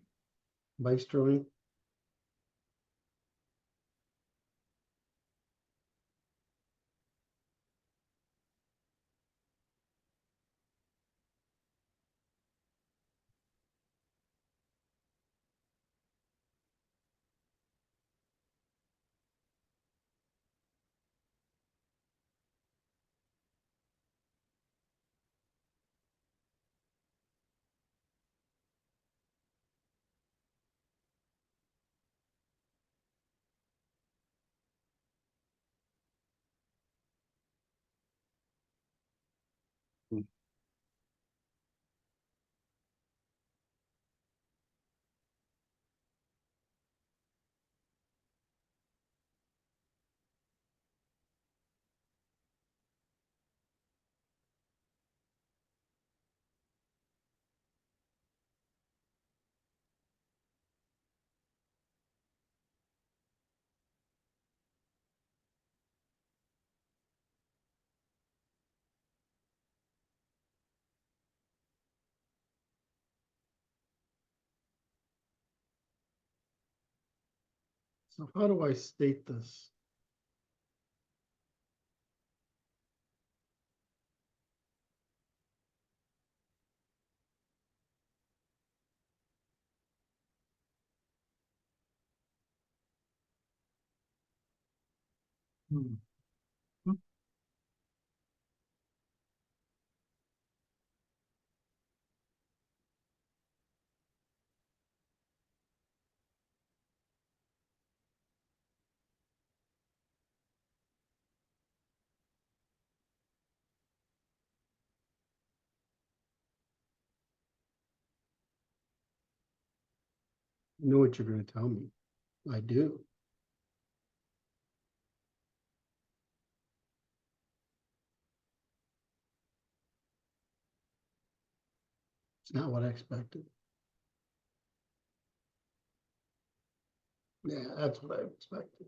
maestroing. So how do I state this? Hmm. I know what you're gonna tell me. I do. It's not what I expected. Yeah, that's what I expected.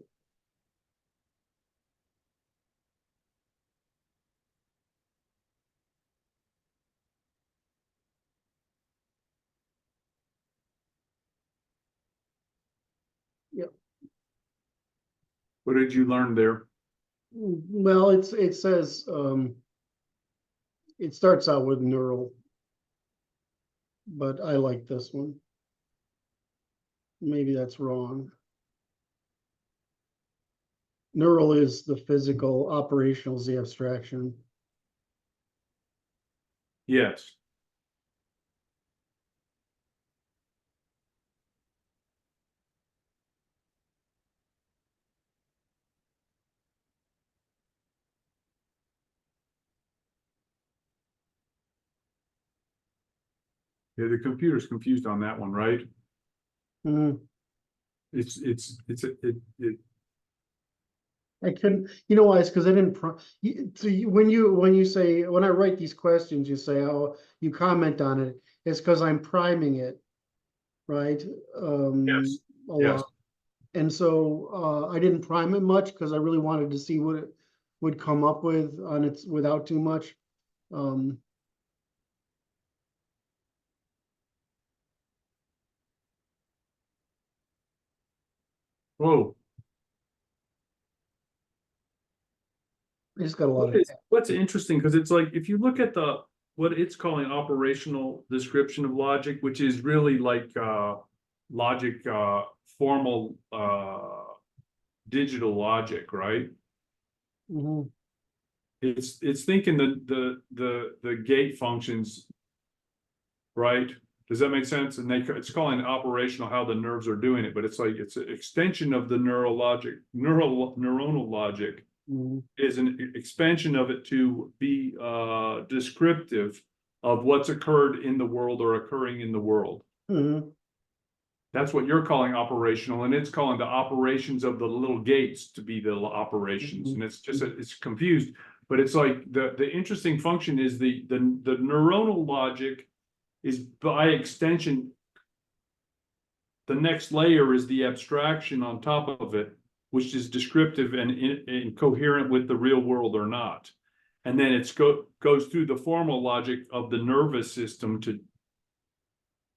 Yep. What did you learn there? Well, it says, it starts out with neural, but I like this one. Maybe that's wrong. Neural is the physical, operational is the abstraction. Yes. Yeah, the computer's confused on that one, right? Hmm. I couldn't, you know why? It's because I didn't, so when you say, when I write these questions, you say, oh, you comment on it. It's because I'm priming it, right? Yes. A Yes. lot. And so I didn't prime it much because I really wanted to see what it would come up with on its without too much. Whoa. I just got a lot of. What's interesting, because it's like, if you look at what it's calling operational description of logic, which is really like logic, formal digital logic, right? Mhm. It's thinking the gate functions, right? Does that make sense? And it's calling it operational, how the nerves are doing it, but it's like it's an extension of the neuronal logic. Mhm. Is an expansion of it to be descriptive of what's occurred in the world or occurring in the world. Mhm. That's what you're calling operational, and it's calling the operations of the little gates to be the operations. Mhm. And it's just it's confused, but it's like the interesting function is the neuronal logic is by extension. The next layer is the abstraction on top of it, which is descriptive and coherent with the real world or not. And then it goes through the formal logic of the nervous system to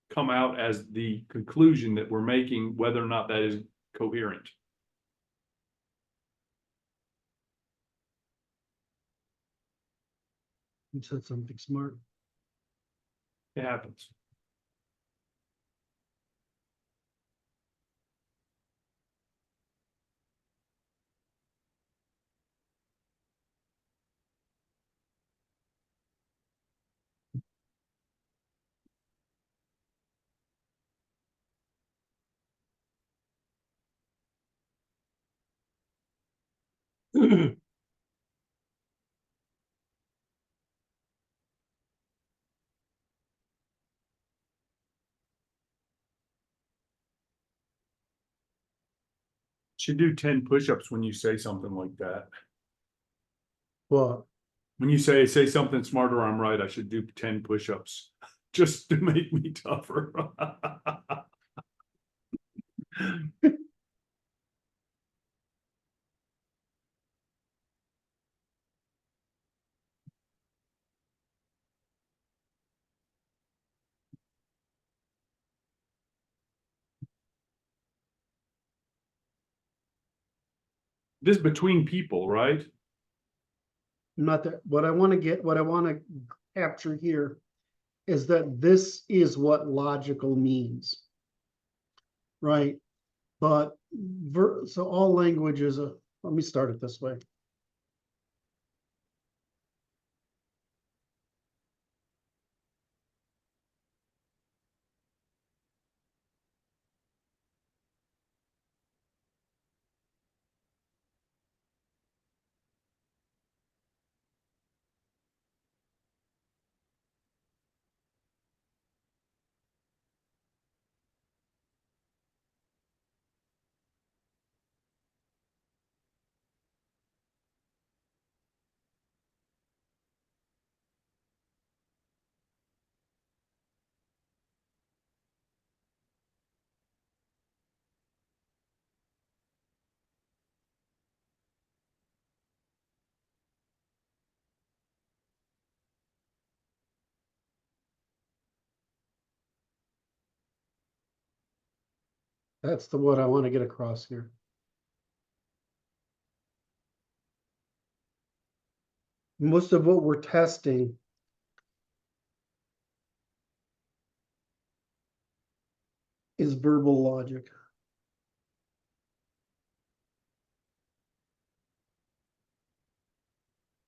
come out as the conclusion that we're making, whether or not that is coherent. You said something smart. It happens. Should do 10 push-ups when you say something like that. Well, When you say something smart or I'm right, I should do 10 push-ups just to make me tougher. This between people, right? not that what I want to get, what I want to capture here is that this is what logical means. Right. But so all language is a, let me start it this way. That's the what I want to get across here. Most of what we're testing is verbal logic.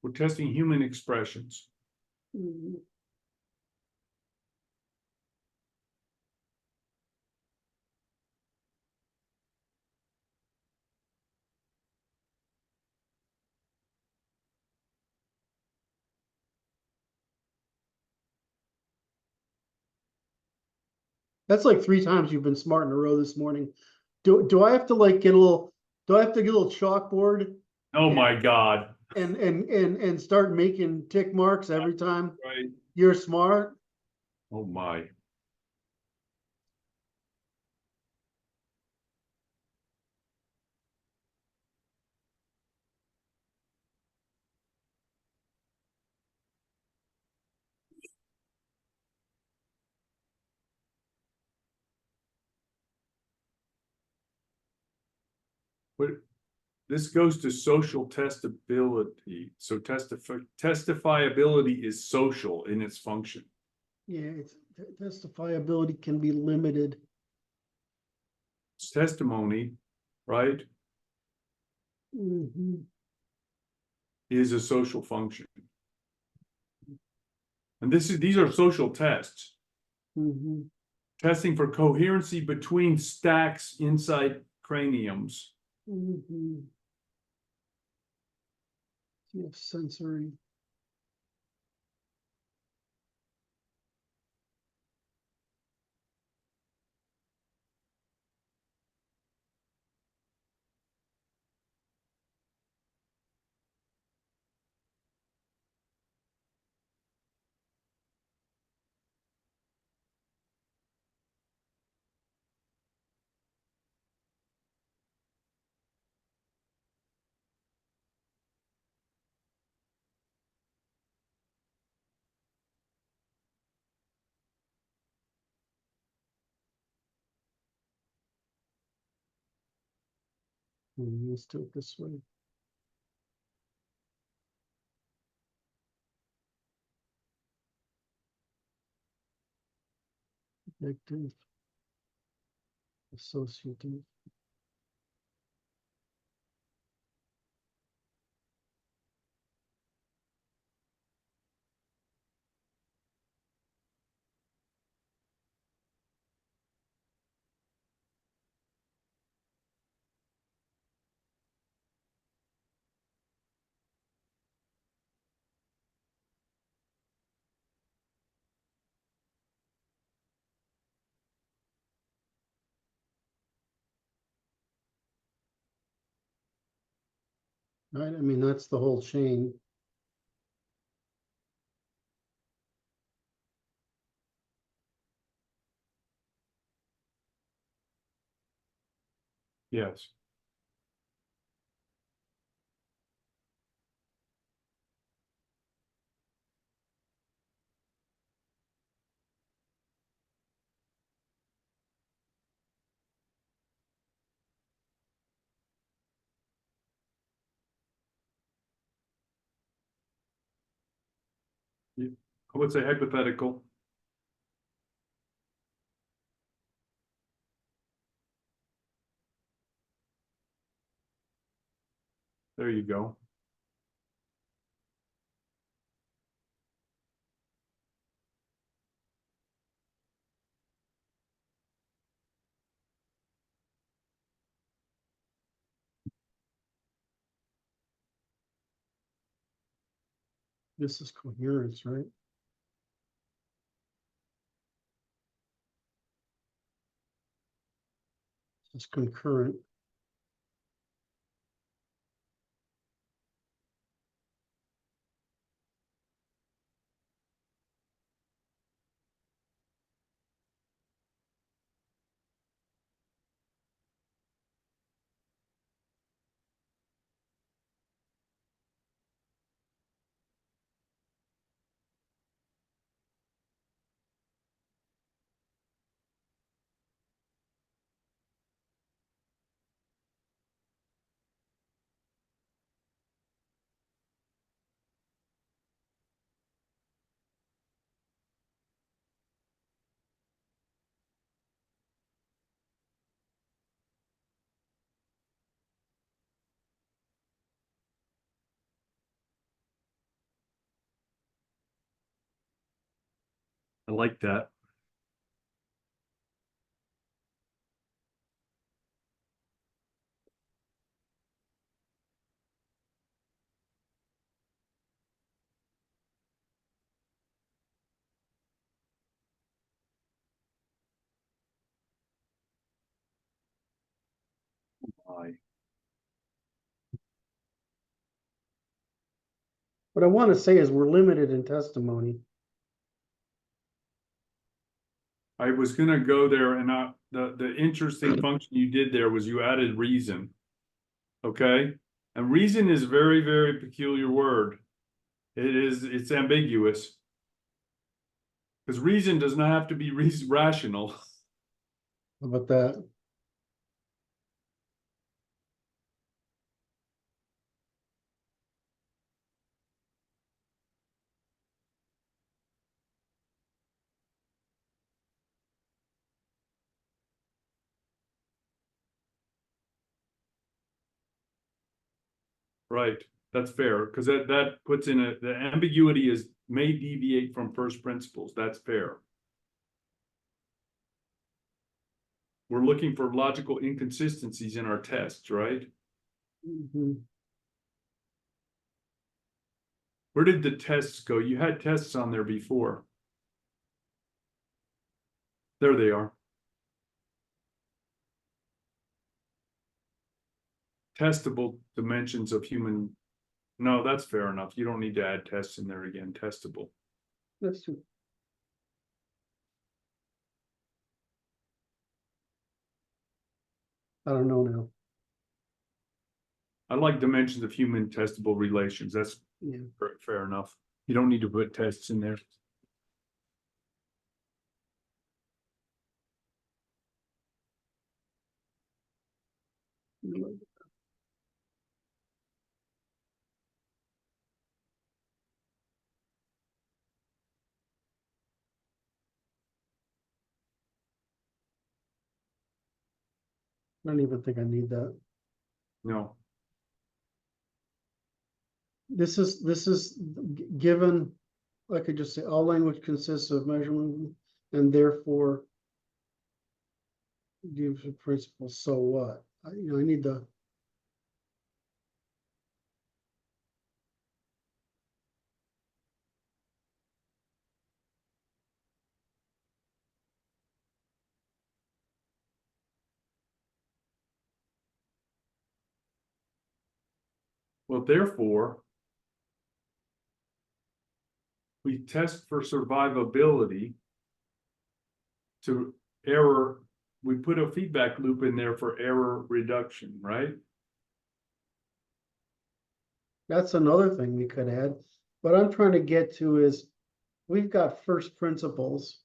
We're testing human expressions. That's like 3 times you've been smart in a row this morning. Do I have to like get a little, do I have to get a little chalkboard Oh my God. and start making tick marks every time Right. you're smart? Oh my. But this goes to social testability. So testifiability is social in its function. Yeah, testifiability can be limited. It's testimony, right, Mhm. is a social function. And these are social tests. Mhm. Testing for coherency between stacks inside craniums. Mhm. Yeah, sensory. Let's do it this way. Connective, associative. Right, I mean, that's the whole chain. Yes. I would say hypothetical. There you go. This is coherence, right? It's concurrent. I like that. What I want to say is we're limited in testimony. I was gonna go there, and the interesting function you did there was you added reason. Okay, and reason is a very, very peculiar word. It's ambiguous. Because reason does not have to be rational. How about that? Right, that's fair, because that puts in the ambiguity is may deviate from first principles, that's fair. We're looking for logical inconsistencies in our tests, right? Mhm. Where did the tests go? You had tests on there before. There they are. Testable dimensions of human. No, that's fair enough. You don't need to add tests in there again. Testable. That's true. I don't know now. I like dimensions of human testable relations. That's Yeah. fair enough. You don't need to put tests in there. I don't even think I need that. No. This is given, I could just say all language consists of measurement and therefore gives a principle, so what? I need the. Well, therefore, we test for survivability to error. We put a feedback loop in there for error reduction, right? That's another thing we could add. What I'm trying to get to is we've got first principles.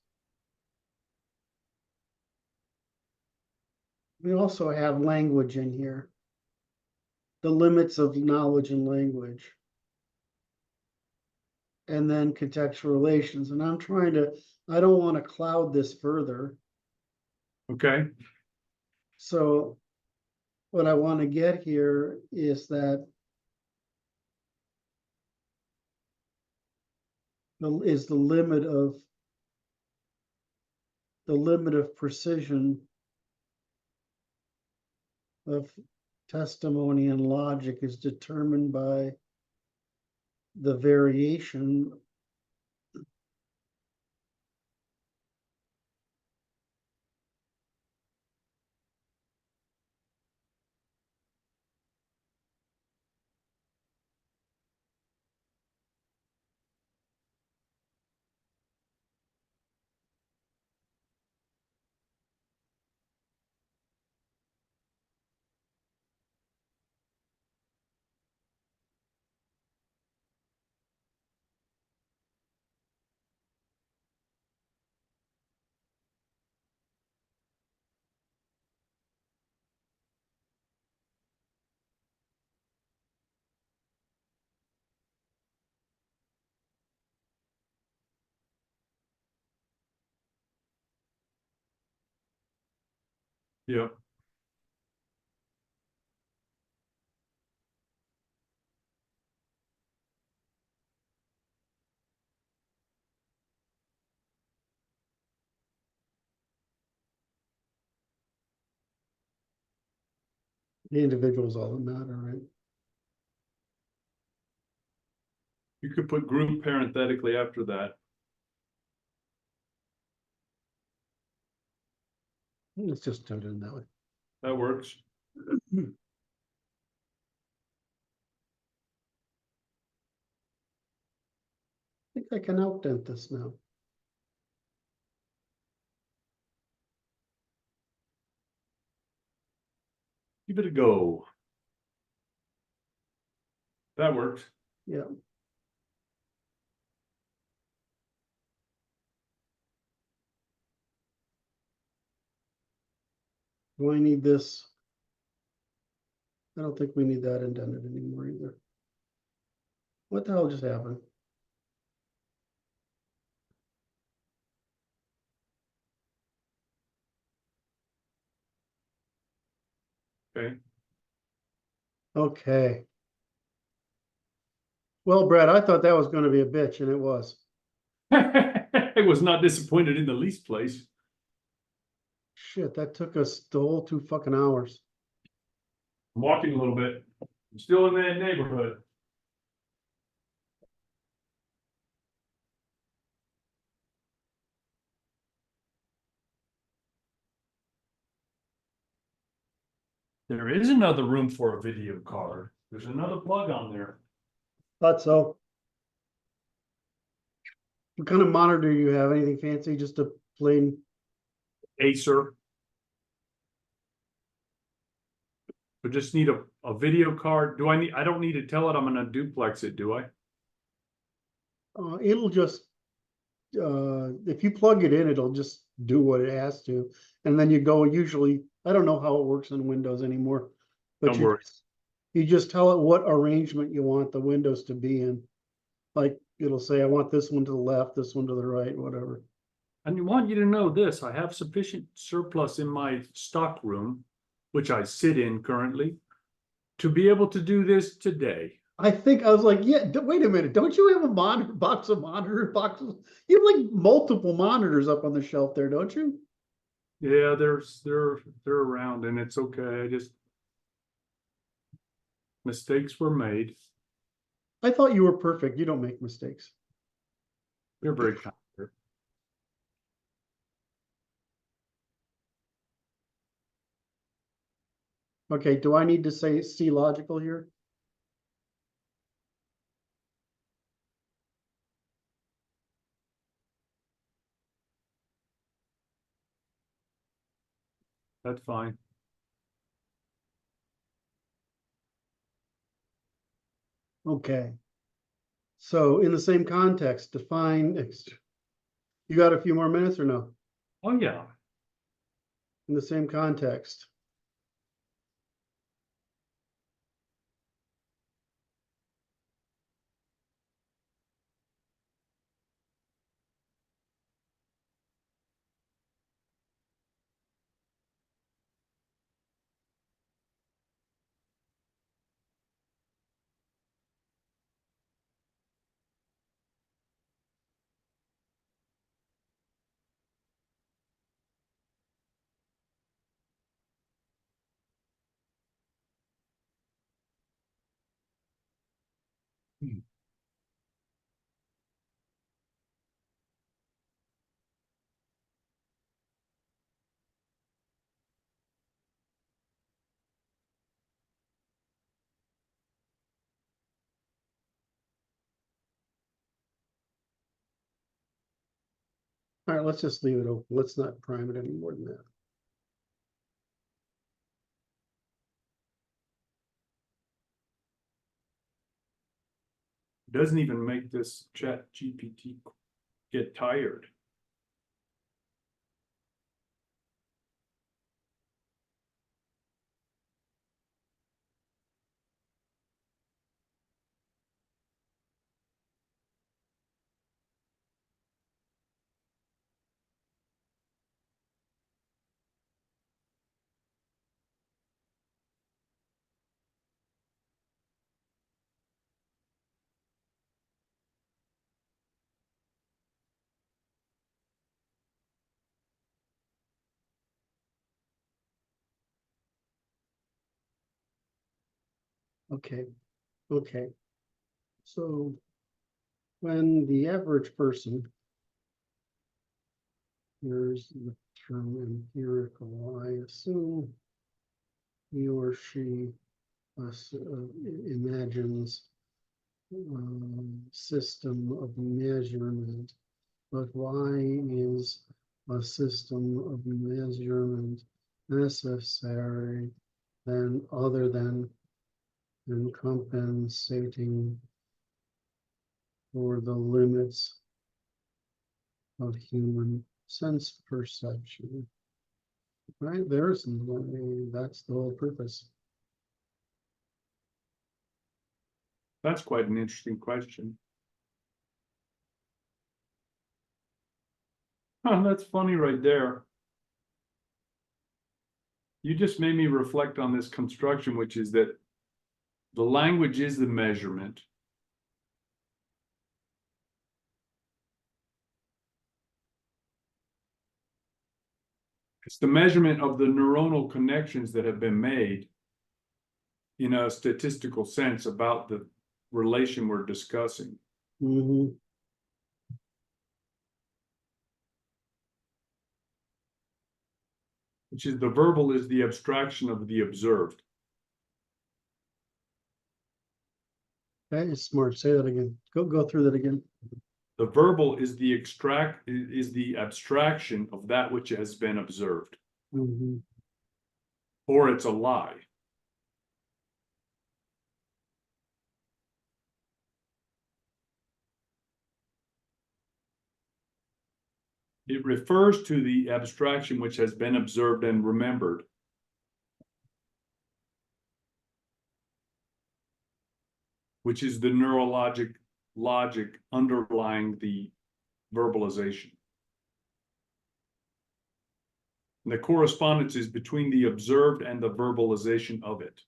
We also have language in here. The limits of knowledge and language. And then contextual relations. And I'm trying to, I don't want to cloud this further. Okay. So what I want to get here is that is the limit of precision of testimony and logic is determined by the variation Yeah. the individuals all that matter, right? You could put group parenthetically after that. Let's just do it in that way. That works. I think I can outdent this now. Give it a go. That works. Yeah. Do I need this? I don't think we need that indented anymore either. What the hell just happened? Okay. Okay. Well, Brad, I thought that was gonna be a bitch, and it was. I was not disappointed in the least place. Shit, that took us the whole 2 fucking hours. I'm walking a little bit. I'm still in that neighborhood. There is another room for a video card. There's another plug on there. Thought so. What kind of monitor do you have? Anything fancy? Just a plain, Acer. I just need a video card. I don't need to tell it I'm gonna duplex it, do I? it'll just, if you plug it in, it'll just do what it has to. And then you go, usually, I don't know how it works on Windows anymore. But Don't worry. you just tell it what arrangement you want the windows to be in. Like, it'll say, I want this one to the left, this one to the right, whatever. And I want you to know this, I have sufficient surplus in my stock room, which I sit in currently, to be able to do this today. I think I was like, yeah, wait a minute, don't you have a monitor box of monitor boxes? You have like multiple monitors up on the shelf there, don't you? Yeah, they're around and it's okay. I just mistakes were made. I thought you were perfect. You don't make mistakes. You're very kind. Okay, do I need to say see logical here? That's fine. Okay. So in the same context, define, you got a few more minutes or no? Oh, yeah. In the same context. All right, let's just leave it open. Let's not prime it any more than that. Doesn't even make this chat GPT get tired. Okay, okay. So when the average person, here's the term empirical, I assume he or she imagines system of measurement, but why is a system of measurement necessary than other than compensating for the limits of human sense perception? Right, that's the whole purpose. That's quite an interesting question. Oh, that's funny right there. You just made me reflect on this construction, which is that the language is the measurement. It's the measurement of the neuronal connections that have been made in a statistical sense about the relation we're discussing. Mhm. Which is the verbal is the abstraction of the observed. That is smart. Say that again. Go through that again. The verbal is the abstraction of that which has been observed, Mhm. or it's a lie. It refers to the abstraction which has been observed and remembered. Which is the neurologic logic underlying the verbalization. And the correspondence is between the observed and the verbalization of it.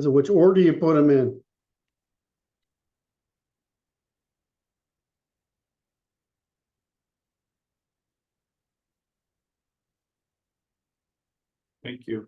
So which order you put them in? Thank you.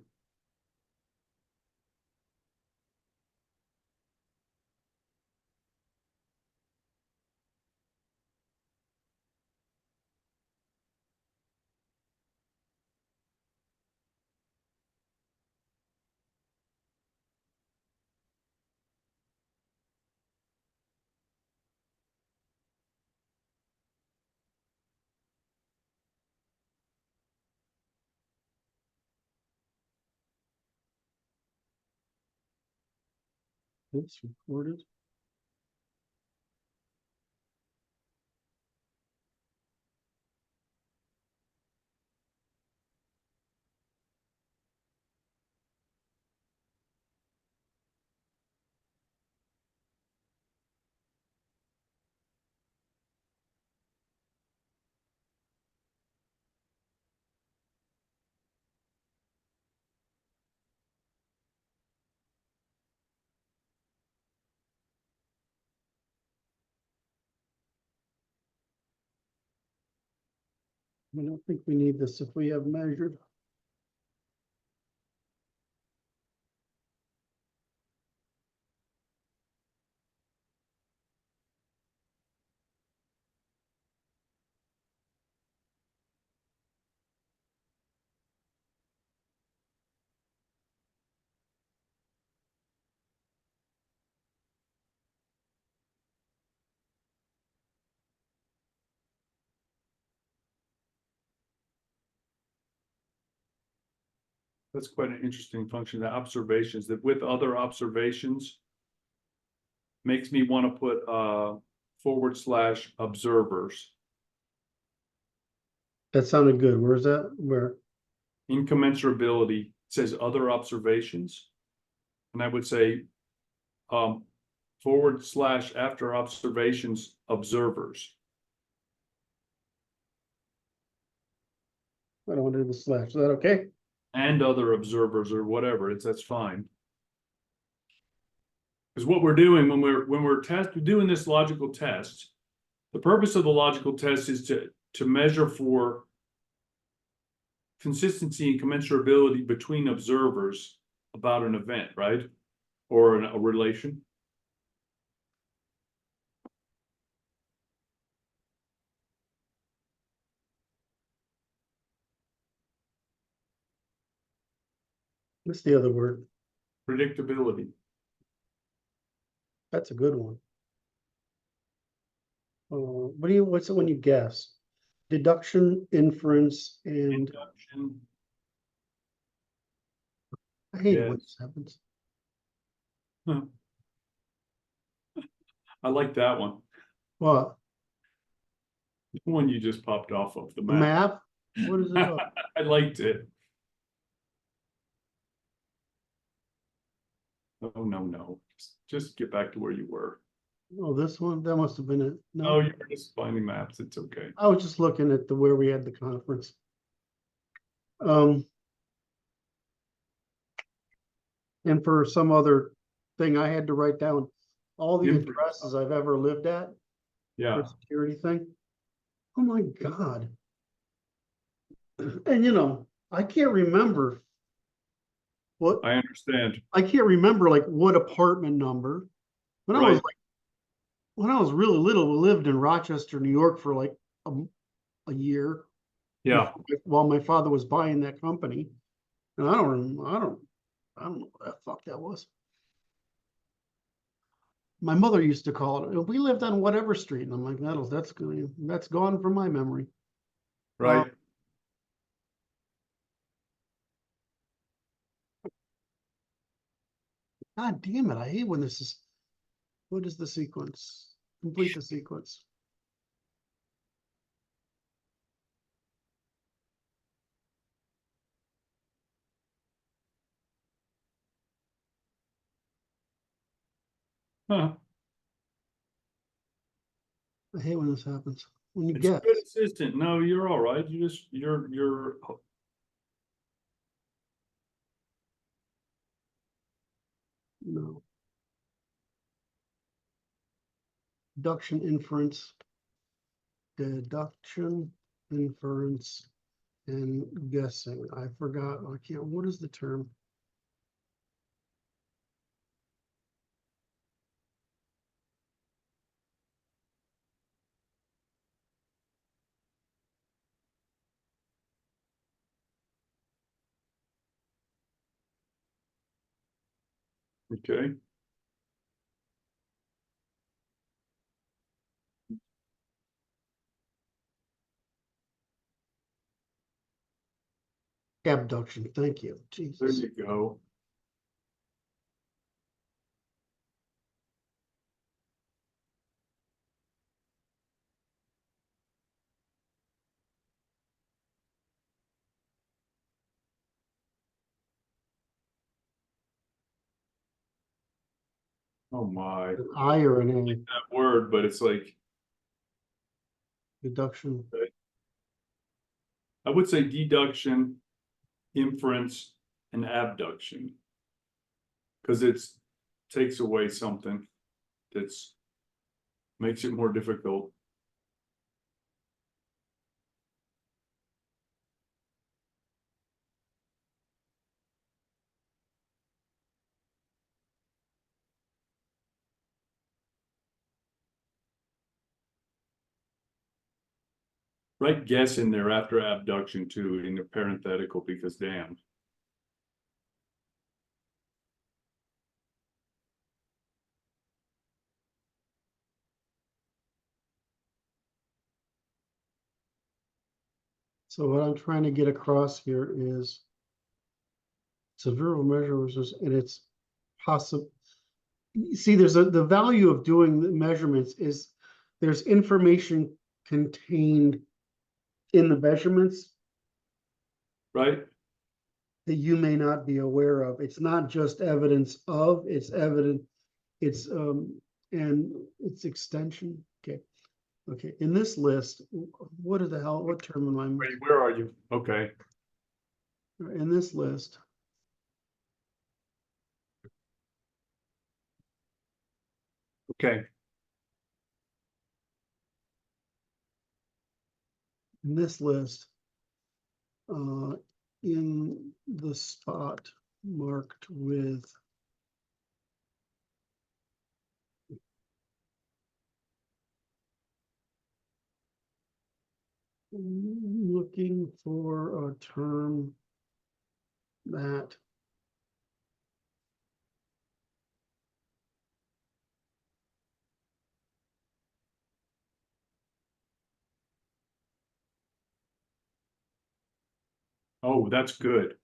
It's recorded. I don't think we need this if we have measured. That's quite an interesting function. The observations that with other observations makes me want to put / observers. That sounded good. Where's that? Where? Incommensurability says other observations. And I would say / after observations observers. I don't want to do the slash. Is that okay? And other observers or whatever, that's fine. Because what we're doing when we're doing this logical test, the purpose of the logical test is to measure for consistency and commensurability between observers about an event, right? Or a relation. What's the other word? Predictability. That's a good one. What's it when you guess? Deduction, inference, and Induction. I hate it when Yes. this happens. Huh. I like that one. What? The one you just popped off of the The map. map? What is it about? I liked it. Oh, no. Just get back to where you were. Oh, this one? That must have been it. Oh, No, you were just finding maps. It's okay. I was just looking at where we had the conference. And for some other thing I had to write down all the Inference. addresses I've ever lived at Yeah, for security thing. Oh my God. And I can't remember what I understand. I can't remember like what apartment number. When I was Right. like when I was really little, we lived in Rochester, New York for like a year Yeah. while my father was buying that company. And I don't know what the fuck that was. My mother used to call it. We lived on whatever street, and I'm like, that's gone from my memory. Right. God damn it! I hate when this is. What is the sequence? Complete the sequence. Huh. I hate when this happens. When you It's a guess. good assistant. No, you're all right. You're No. Deduction, inference, and guessing. I forgot. I can't. What is the term? okay. Abduction. Thank you. There Jesus. you go. Oh my. An I or an A. That word, but it's like Deduction. I would say deduction, inference, and abduction. Because it's takes away something that's makes it more difficult. Write guess in there after abduction too, in the parenthetical, because damn. So what I'm trying to get across here is severe measures, and it's possible. See, the value of doing the measurements is there's information contained in the measurements Right? that you may not be aware of. It's not just evidence of, it's evident, and it's extension. Okay. Okay. In this list, what term am I? Wait, where are you? Okay. In this list, Okay. in this list, in the spot marked with looking for a term that Oh, that's good.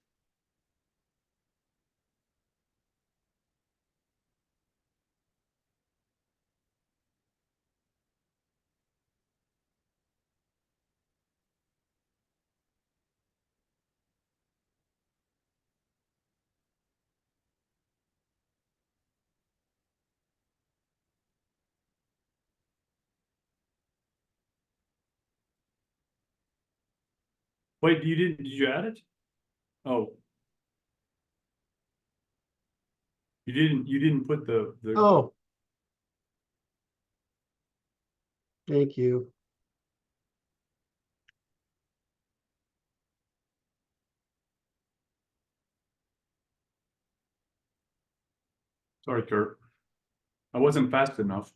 Wait, did you add it? Oh. You didn't put the. oh, thank you. Sorry, Curt. I wasn't fast enough.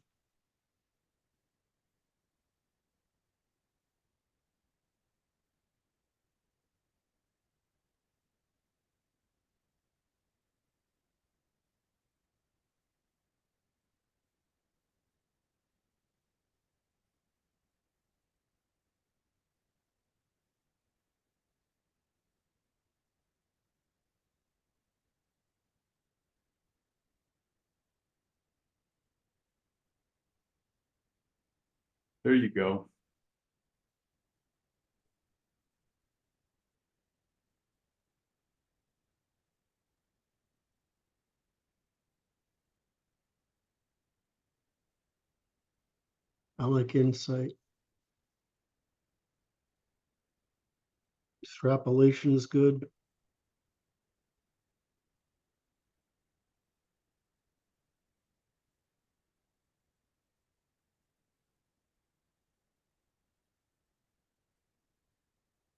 There you go. I like insight. Extrapolation is good.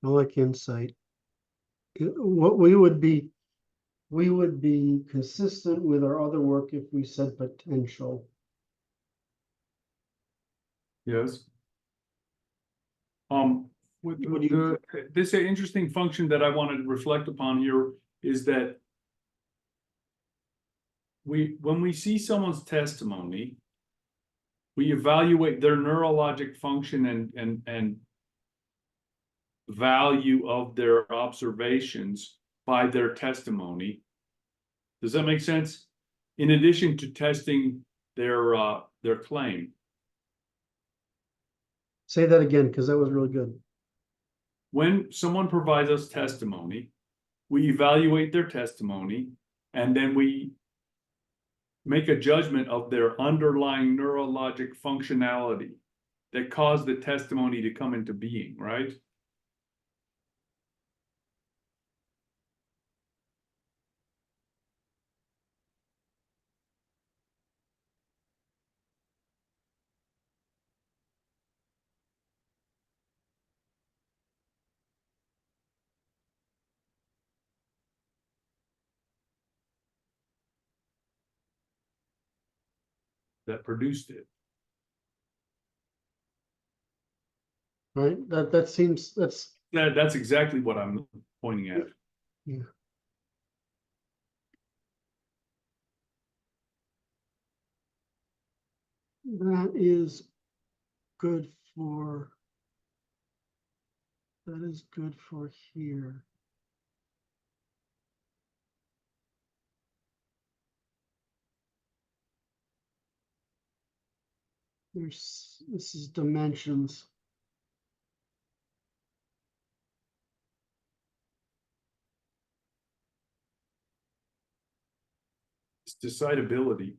I like insight. What we would be consistent with our other work if we said potential. Yes. With What do you- this interesting function that I wanted to reflect upon here is that when we see someone's testimony, we evaluate their neurologic function and value of their observations by their testimony. Does that make sense? In addition to testing their claim. Say that again, because that was really good. When someone provides us testimony, we evaluate their testimony, and then we make a judgment of their underlying neurologic functionality that caused the testimony to come into being, right? That produced it. Right? That seems That's exactly what I'm pointing at. yeah. That is good for here. This is dimensions. It's decidability.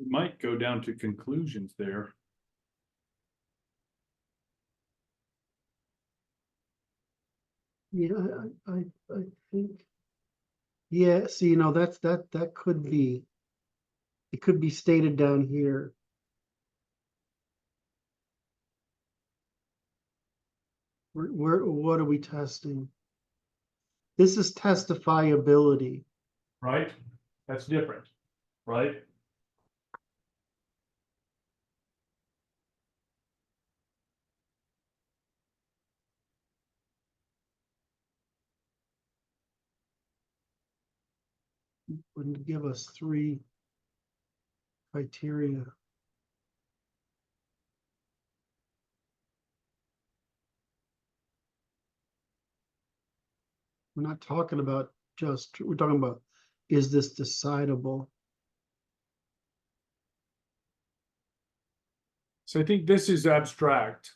We might go down to conclusions there. Yeah, I think. Yeah, see, you know, that could be, it could be stated down here. What are we testing? This is testifiability. Right? That's different, right? Wouldn't give us three criteria. We're not talking about just, we're talking about, is this decidable? So I think this is abstract.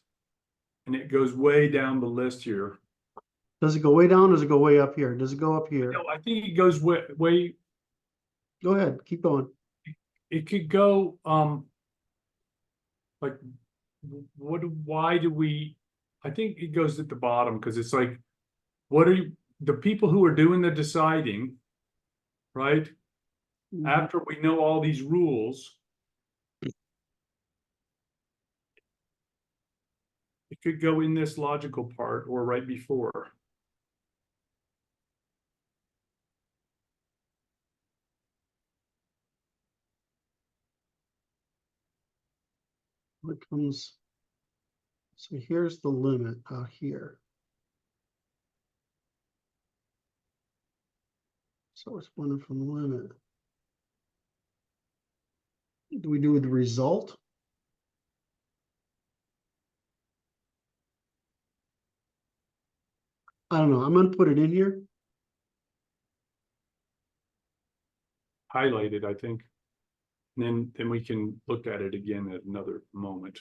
And it goes way down the list here. Does it go way down or does it go way up here? Does it go up here? No, I think it goes way, Go ahead, keep going. it could go, like, why do we, I think it goes at the bottom, because it's like, what are you, the people who are doing the deciding, right? Mhm. After we know all these rules, it could go in this logical part or right before. What comes, so here's the limit out here. So it's one from the limit. Do we do the result? I don't know. I'm gonna put it in here. Highlighted, I think. And then we can look at it again at another moment.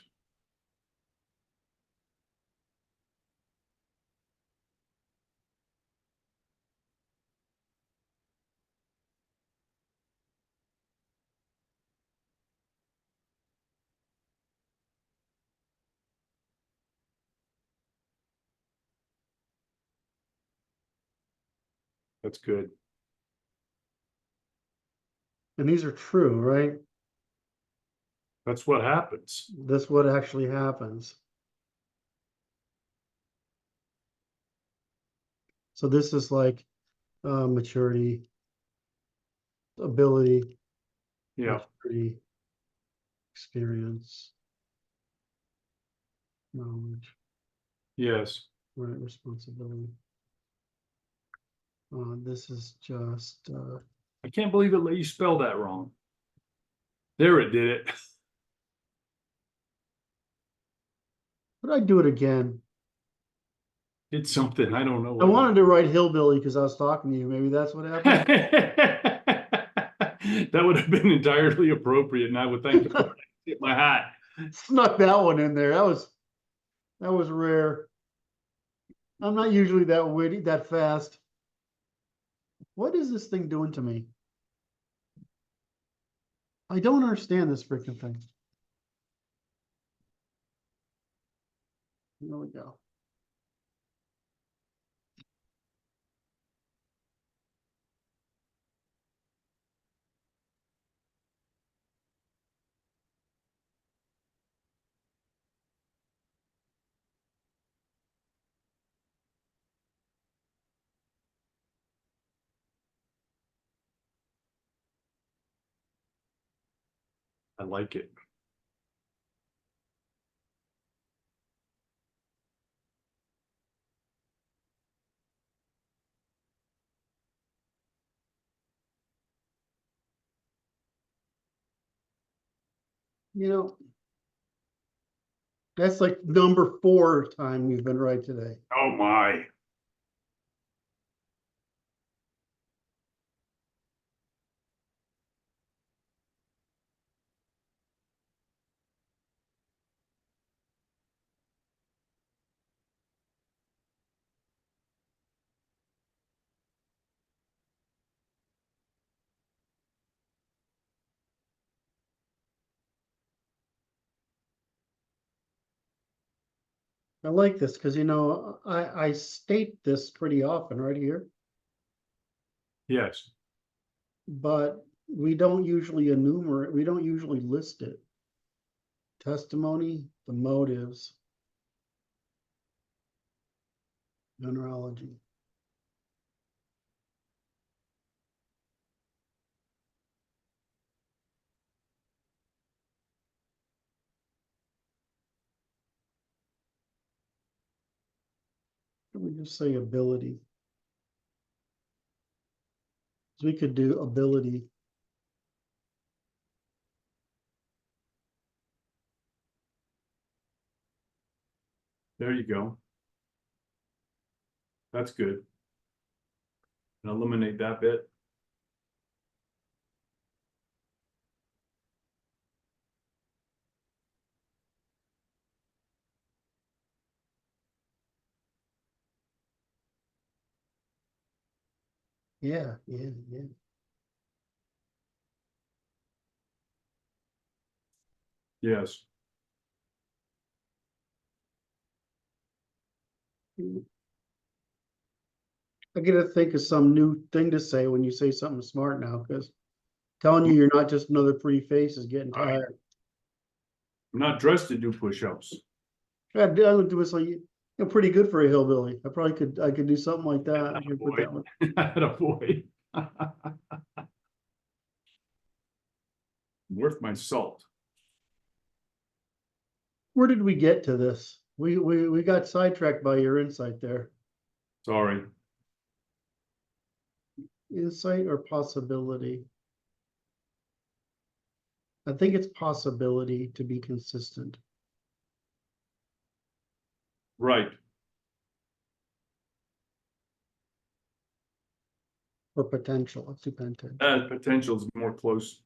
That's good. And these are true, right? That's what happens. That's what actually happens. So this is like maturity, ability, Yeah. maturity, experience, knowledge, Yes. right, responsibility. This is just I can't believe it let you spell that wrong. There, it did it. but I do it again. It's something. I don't know I what wanted to write hillbilly because I was talking to you. Maybe that's what happened. That would have been entirely appropriate, and I would thank you for it. My hat. Snuck that one in there. That was rare. I'm not usually that witty, that fast. What is this thing doing to me? I don't understand this freaking thing. There we go. I like it. You know, that's like number 4 time we've been right today. Oh my. I like this because, you know, I state this pretty often right here, Yes, but we don't usually enumerate, we don't usually list it. Testimony, the motives, mineralogy. Can we just say ability? So we could do ability. there you go. That's good. And eliminate that bit. Yeah. Yes. I get to think of some new thing to say when you say something smart now, because telling you you're not just another pretty face is getting tired. I'm not dressed to do push-ups. I would do it so you're pretty good for a hillbilly. I could do something like that. I could put that one. Attaboy. Worth my salt. Where did we get to this? We got sidetracked by your insight there. Sorry. Insight or possibility? I think it's possibility to be consistent. Right. Or potential. Let's do potential. Potential is more close.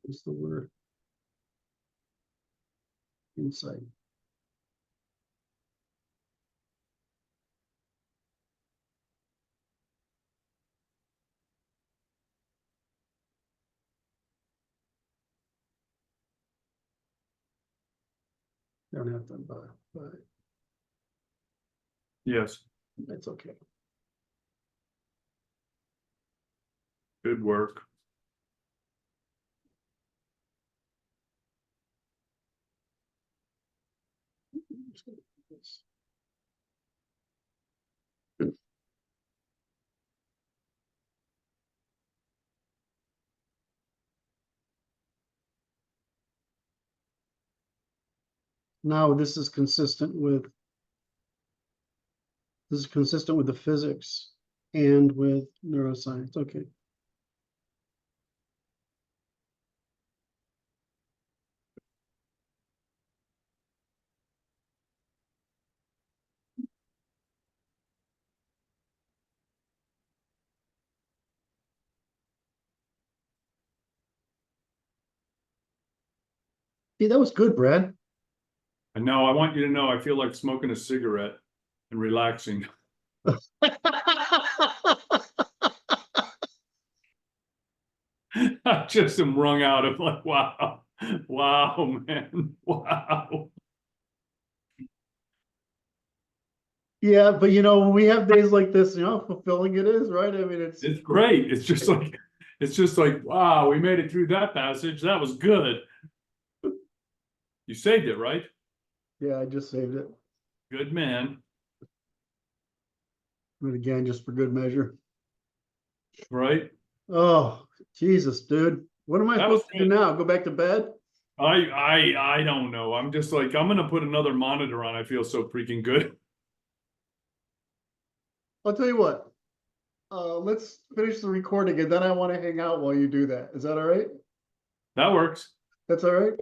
What's the word? Insight. Don't have to but Yes. that's okay. Good work. Now this is consistent with the physics and with neuroscience. Okay. See, that was good, Brad. And now I want you to know I feel like smoking a cigarette and relaxing. I just am wrung out of like, wow, wow, man, wow. Yeah, but you know, when we have days like this, you know, how fulfilling it is, right? I mean, it's Great. It's just like, wow, we made it through that passage. That was good. You saved it, right? yeah, I just saved it. Good man. Do it again just for good measure. Right? Oh, Jesus, dude. What am I That was supposed to do now? Go back to bed? I don't know. I'm just like, I'm gonna put another monitor on. I feel so freaking good. I'll tell you what. Let's finish the recording and then I want to hang out while you do that. Is that all right? That works. That's all right.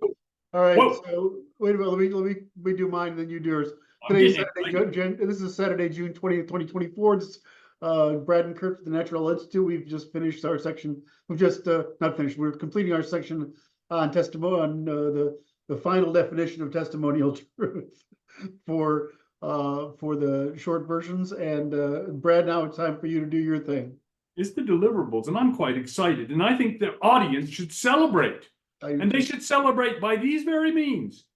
All right. Whoa. So wait a minute. Let me do mine, then you do yours. I'm Today's getting Saturday, this is Saturday, June 20th, 2024. This Brad and Curt for the Natural Institute. We've just finished our section. We've just not finished. We're completing our section on testimony on the final definition of testimonial truth for for the short versions. And Brad, now it's time for you to do your thing. It's the deliverables, and I'm quite excited. And I think the audience should celebrate. And they should celebrate by these very means.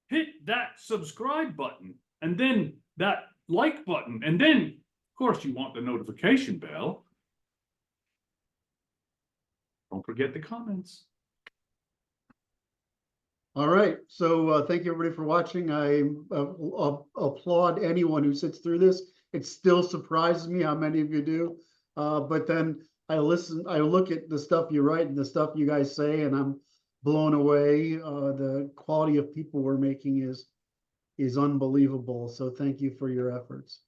Hit that subscribe button, and then that like button, and then, of course, you want the notification bell. Don't forget the comments. All right, so thank you everybody for watching. I applaud anyone who sits through this. It still surprises me how many of you do. But then I look at the stuff you write and the stuff you guys say, and I'm blown away. The quality of people we're making is unbelievable. So thank you for your efforts.